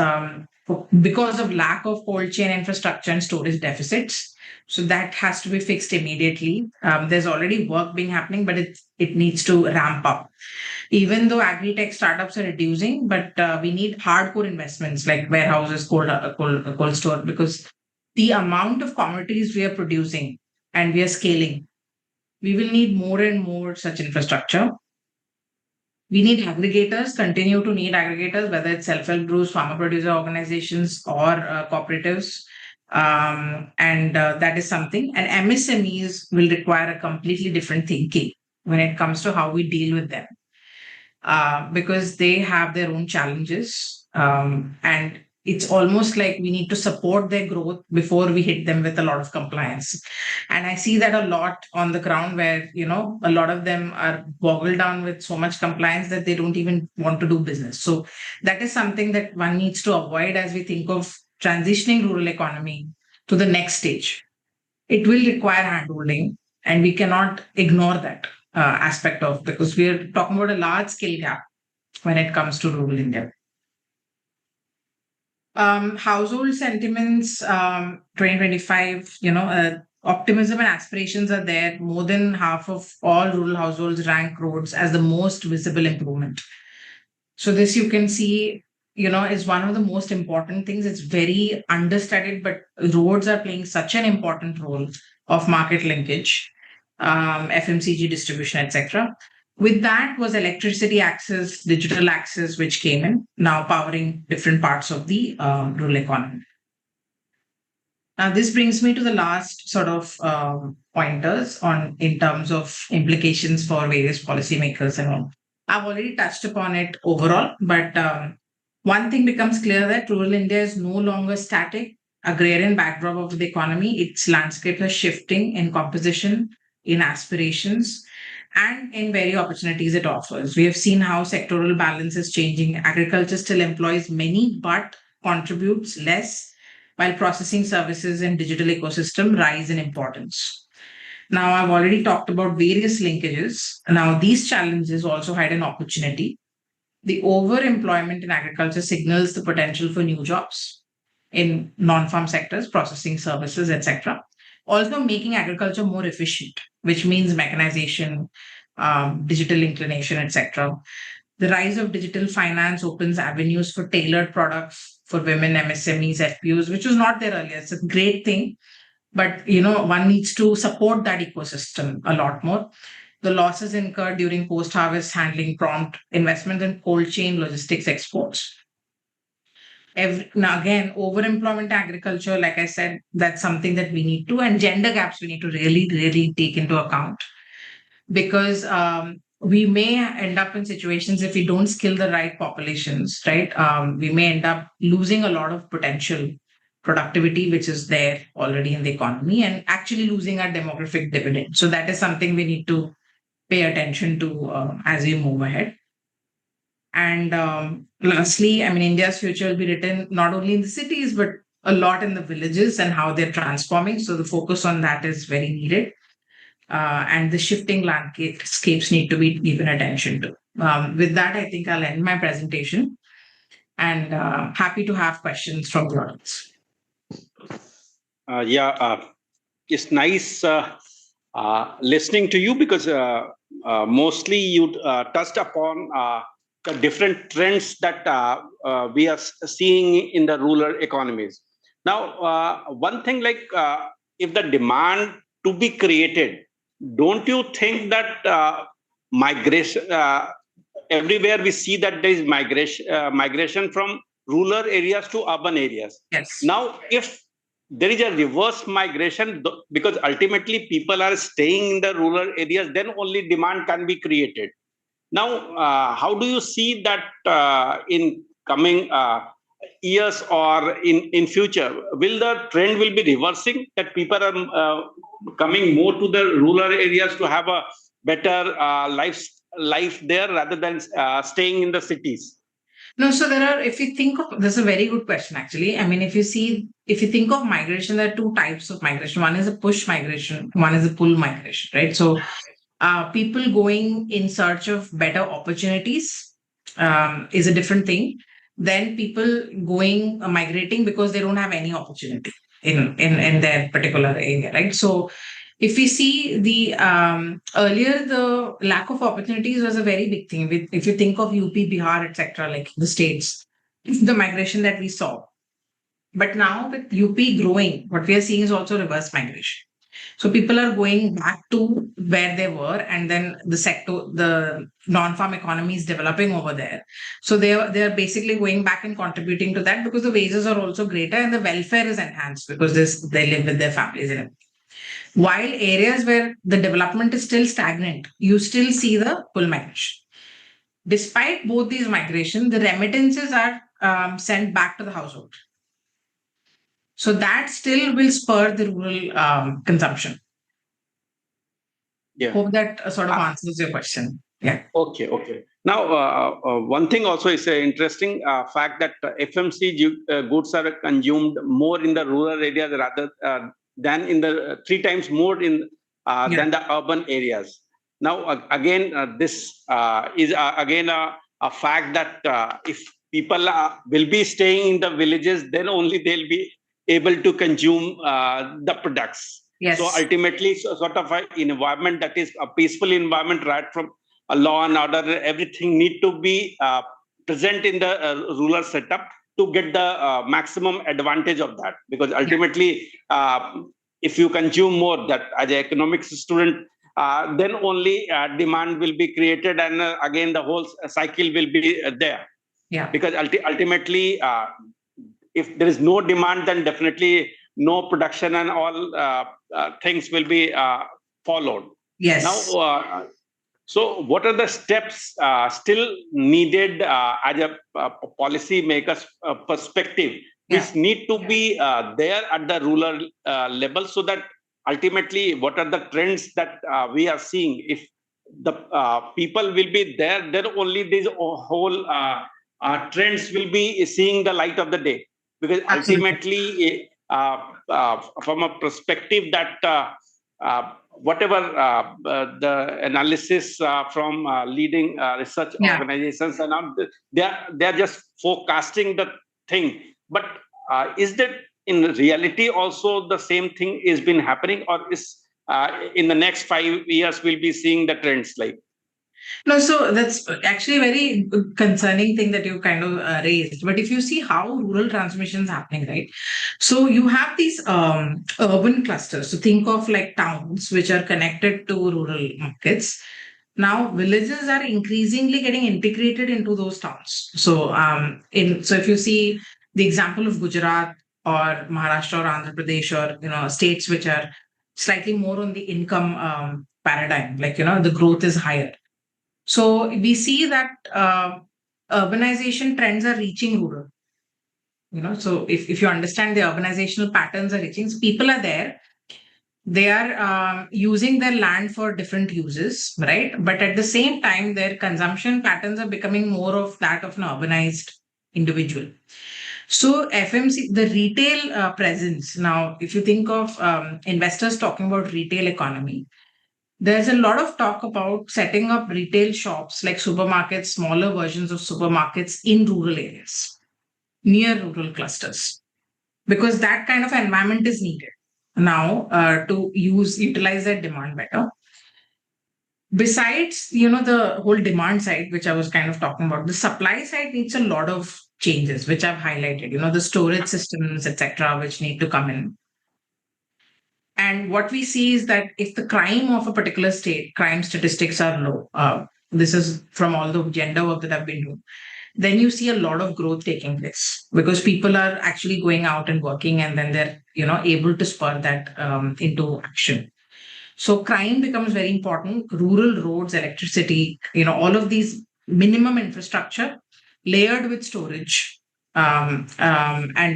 because of lack of cold chain infrastructure and storage deficits. So that has to be fixed immediately. There's already work being happening, but it needs to ramp up. Even though agri-tech startups are reducing, but we need hardcore investments like warehouses, cold store, because the amount of commodities we are producing and we are scaling, we will need more and more such infrastructure. We need aggregators, continue to need aggregators, whether it's self-help groups, farmer producer organizations, or cooperatives. And that is something. And MSMEs will require a completely different thinking when it comes to how we deal with them, because they have their own challenges. And it's almost like we need to support their growth before we hit them with a lot of compliance. And I see that a lot on the ground where, a lot of them are boggled down with so much compliance that they don't even want to do business. So that is something that one needs to avoid as we think of transitioning rural economy to the next stage. It will require handholding, and we cannot ignore that aspect of, because we are talking about a large scale gap when it comes to rural India. Household sentiments, 2025, optimism and aspirations are there. More than half of all rural households rank roads as the most visible improvement. So this you can see, is one of the most important things. It's very understudied, but roads are playing such an important role of market linkage, FMCG distribution, etc. With that was electricity access, digital access, which came in, now powering different parts of the rural economy. Now, this brings me to the last sort of pointers in terms of implications for various policymakers and all. I've already touched upon it overall, but one thing becomes clear that rural India is no longer static. Agrarian backdrop of the economy, its landscape is shifting in composition, in aspirations, and in very opportunities it offers. We have seen how sectoral balance is changing. Agriculture still employs many, but contributes less, while processing services and digital ecosystem rise in importance. Now, I've already talked about various linkages. Now, these challenges also had an opportunity. The overemployment in agriculture signals the potential for new jobs in non-farm sectors, processing services, etc. Also, making agriculture more efficient, which means mechanization, digital inclination, etc. The rise of digital finance opens avenues for tailored products for women, MSMEs, FPOs, which was not there earlier. It's a great thing. But one needs to support that ecosystem a lot more. The losses incurred during post-harvest handling prompt investment in cold chain logistics exports. Now again, overemployment agriculture, like I said, that's something that we need to, and gender gaps we need to really, really take into account, because we may end up in situations, if we don't skill the right populations, right? We may end up losing a lot of potential productivity, which is there already in the economy, and actually losing our demographic dividend. So that is something we need to pay attention to as we move ahead. And lastly, India's future will be written not only in the cities, but a lot in the villages and how they're transforming. So the focus on that is very needed. And the shifting landscapes need to be given attention to. With that, I think I'll end my presentation, and happy to have questions from the audience. It's nice listening to you, because mostly you touched upon the different trends that we are seeing in the rural economies. Now, one thing, like if the demand to be created, don't you think that migration, everywhere we see that there is migration from rural areas to urban areas? Yes. Now, if there is a reverse migration, because ultimately people are staying in the rural areas, then only demand can be created. Now, how do you see that in coming years or in future? Will the trend will be reversing, that people are coming more to the rural areas to have a better life there rather than staying in the cities? No, so if you think of, this is a very good question, actually. If you think of migration, there are two types of migration. One is a push migration, one is a pull migration, right? So people going in search of better opportunities is a different thing than people migrating because they don't have any opportunity in their particular area, right? So if we see the earlier, the lack of opportunities was a very big thing. If you think of UP, Bihar, etc., like the states, the migration that we saw. But now with UP growing, what we are seeing is also reverse migration. So people are going back to where they were, and then the non-farm economy is developing over there. So they are basically going back and contributing to that, because the wages are also greater and the welfare is enhanced because they live with their families and everything. While areas where the development is still stagnant, you still see the pull migration. Despite both these migration, the remittances are sent back to the household. So that still will spur the rural consumption. Yeah. Hope that sort of answers your question. Yeah. Okay. Now, one thing also is an interesting fact that FMCG goods are consumed more in the rural areas rather than in the 3 times more in than the urban areas. Now, again, this is again a fact that if people will be staying in the villages, then only they'll be able to consume the products. Yes. So ultimately, sort of an environment that is a peaceful environment, right from a law and order, everything need to be present in the rural setup to get the maximum advantage of that. Because ultimately, if you consume more, that as an economics student, then only demand will be created, and again the whole cycle will be there. Yeah. Because ultimately, if there is no demand, then definitely no production and all things will be followed. Yes. Now, so what are the steps still needed as a policy maker's perspective, which need to be there at the rural level, so that ultimately what are the trends that we are seeing? If the people will be there, then only these whole trends will be seeing the light of the day. Because ultimately, from a perspective that whatever the analysis from leading research organizations and all, they are just forecasting the thing. But is that in reality also the same thing is been happening, or is in the next 5 years we'll be seeing the trends like? No, so that's actually a very concerning thing that you kind of raised. But if you see how rural transmission is happening, right? So you have these urban clusters. So think of like towns which are connected to rural markets. Now villages are increasingly getting integrated into those towns. So so if you see the example of Gujarat or Maharashtra or Andhra Pradesh, or states which are slightly more on the income paradigm, like the growth is higher. So we see that urbanization trends are reaching rural. So if you understand the organizational patterns are reaching, so people are there. They are using their land for different uses, right? But at the same time, their consumption patterns are becoming more of that of an urbanized individual. So FMC, the retail presence. Now, if you think of investors talking about retail economy, there's a lot of talk about setting up retail shops like supermarkets, smaller versions of supermarkets in rural areas, near rural clusters, because that kind of environment is needed now to utilize that demand better. Besides, the whole demand side, which I was kind of talking about, the supply side needs a lot of changes, which I've highlighted, the storage systems, etc., which need to come in. And what we see is that if the crime of a particular state, crime statistics are low, this is from all the gender work that I've been doing, then you see a lot of growth taking place because people are actually going out and working, and then they're able to spur that into action. So crime becomes very important. Rural roads, electricity, all of these minimum infrastructure layered with storage, and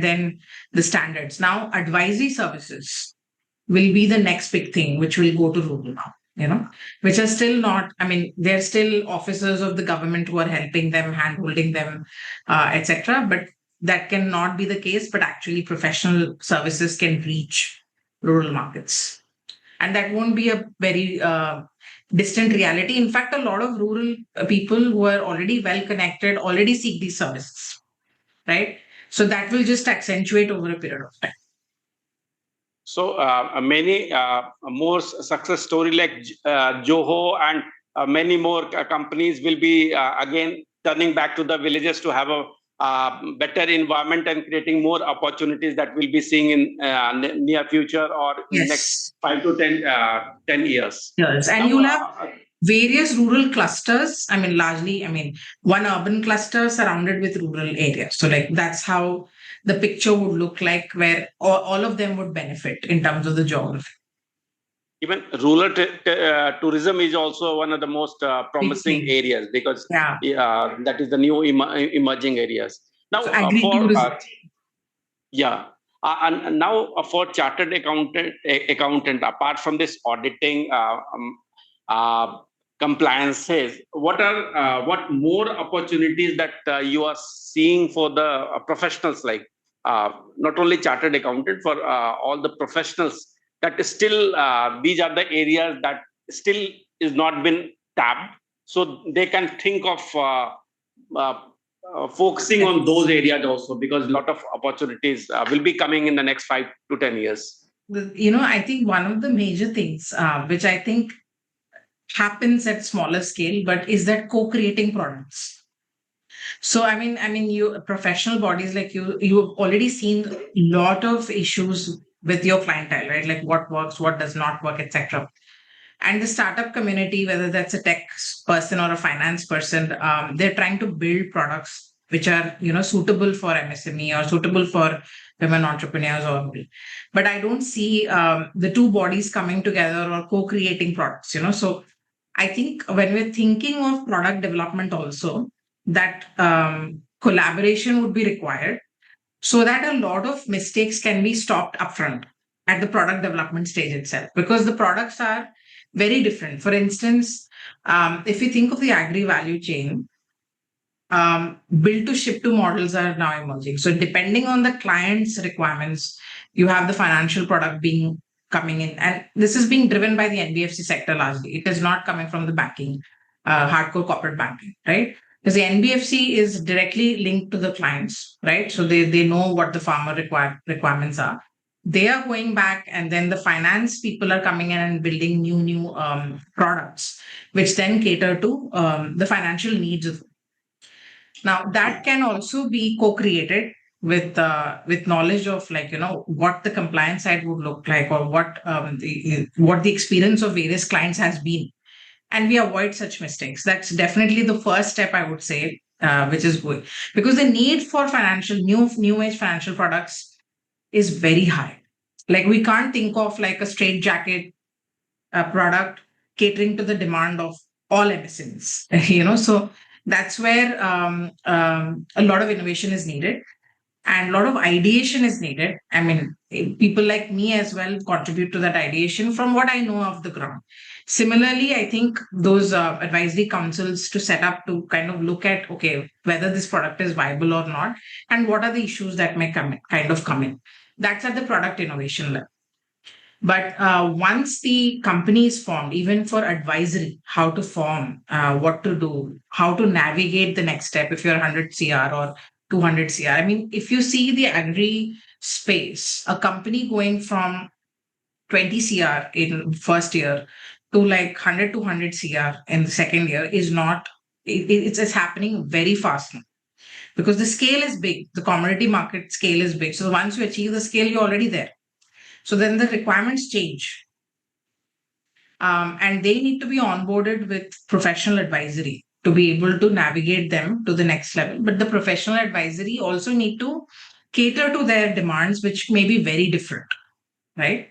then the standards. Now, advisory services will be the next big thing, which will go to rural now, which are still not, they're still officers of the government who are helping them, hand-holding them, etc. But that cannot be the case, but actually professional services can reach rural markets. And that won't be a very distant reality. In fact, a lot of rural people who are already well connected already seek these services, right? So that will just accentuate over a period of time. So many more success story like Joho and many more companies will be again turning back to the villages to have a better environment and creating more opportunities that we'll be seeing in near future or next 5 to 10 years. Yes, and you'll have various rural clusters. Largely, one urban cluster surrounded with rural areas. So like that's how the picture would look like, where all of them would benefit in terms of the geography. Even rural tourism is also one of the most promising areas because that is the new emerging areas. Now, So agreed to result. yeah. And now for chartered accountant, apart from this auditing uh, compliances, what more opportunities that you are seeing for the professionals, like not only chartered accountant, for all the professionals, that is still these are the areas that still is not been tapped, so they can think of uh, focusing on those areas also, because a lot of opportunities will be coming in the next 5 to 10 years. I think one of the major things, which I think happens at smaller scale, but is that co-creating products. So I mean, you professional bodies like you've already seen a lot of issues with your clientele, right? Like what works, what does not work, etc. And the startup community, whether that's a tech person or a finance person, they're trying to build products which are suitable for MSME or suitable for women entrepreneurs or. But I don't see the two bodies coming together or co-creating products. So I think when we're thinking of product development also, that collaboration would be required so that a lot of mistakes can be stopped upfront at the product development stage itself, because the products are very different. For instance, if you think of the agri value chain, build to ship to models are now emerging. So depending on the client's requirements, you have the financial product being coming in, and this is being driven by the NBFC sector largely. It is not coming from the banking, hardcore corporate banking, right? Because the NBFC is directly linked to the clients, right? So they know what the farmer requirements are. They are going back, and then the finance people are coming in and building new products, which then cater to the financial needs of. Now that can also be co-created with knowledge of, like, what the compliance side would look like, or what the experience of various clients has been, and we avoid such mistakes. That's definitely the first step, I would say, which is good, because the need for financial new age financial products is very high. Like we can't think of like a straight jacket product catering to the demand of all MSMEs. So that's where a lot of innovation is needed and a lot of ideation is needed. I mean, people like me as well contribute to that ideation from what I know of the ground. Similarly, I think those advisory councils to set up to kind of look at, okay, whether this product is viable or not, and what are the issues that may come in. That's at the product innovation level. But once the company is formed, even for advisory, how to form, what to do, how to navigate the next step if you're 100 CR or 200 CR. I mean, if you see the agri space, a company going from 20 CR in first year to like 100 to 100 CR in the second year is not, it's happening very fast now, because the scale is big. The commodity market scale is big. So once you achieve the scale, you're already there. So then the requirements change. And they need to be onboarded with professional advisory to be able to navigate them to the next level. But the professional advisory also need to cater to their demands, which may be very different, right?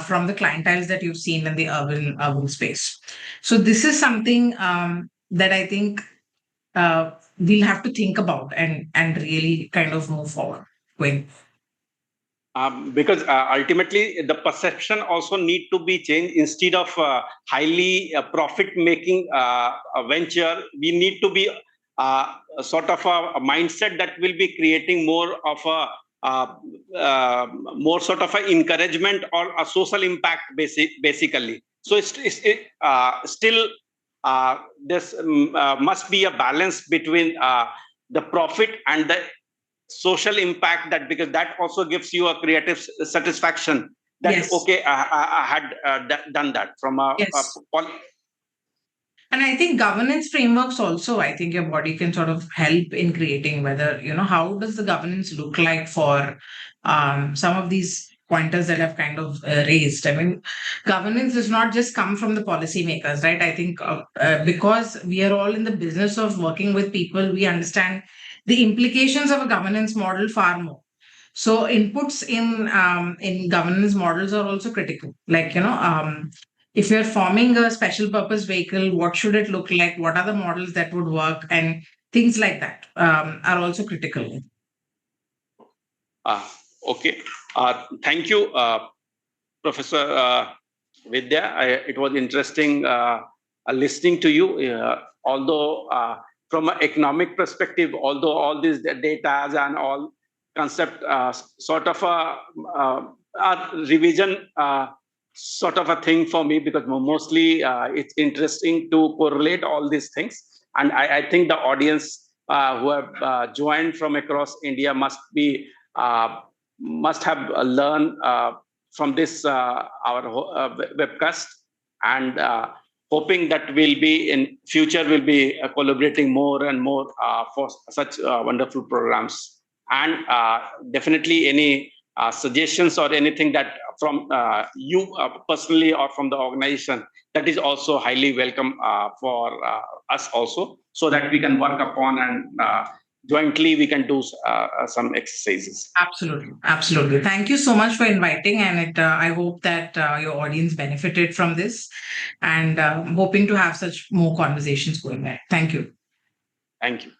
From the clienteles that you've seen in the urban space. So this is something that I think we'll have to think about and really kind of move forward with. Because ultimately the perception also need to be changed. Instead of highly profit making venture, we need to be sort of a mindset that will be creating more of a more sort of an encouragement or a social impact basically. So still this must be a balance between the profit and the social impact, that because that also gives you a creative satisfaction that Yes. Okay, I had done that from a, Yes. And I think governance frameworks also, I think your body can sort of help in creating whether, how does the governance look like for some of these pointers that have kind of raised. I mean, governance does not just come from the policymakers, right? I think because we are all in the business of working with people, we understand the implications of a governance model far more. So inputs in governance models are also critical. Like, if you're forming a special purpose vehicle, what should it look like? What are the models that would work? And things like that are also critical. Okay. Thank you, Professor Vidya. It was interesting listening to you. Although from an economic perspective, although all these data and all concept sort of a revision sort of a thing for me, because mostly it's interesting to correlate all these things. And I think the audience who have joined from across India must have learned from this our webcast, and hoping that we'll be in future will be collaborating more and more for such wonderful programs. And definitely any suggestions or anything that from you personally or from the organization, that is also highly welcome for us also, so that we can work upon and jointly we can do some exercises. Absolutely. Thank you so much for inviting, and I hope that your audience benefited from this, and hoping to have such more conversations going ahead. Thank you. Thank you.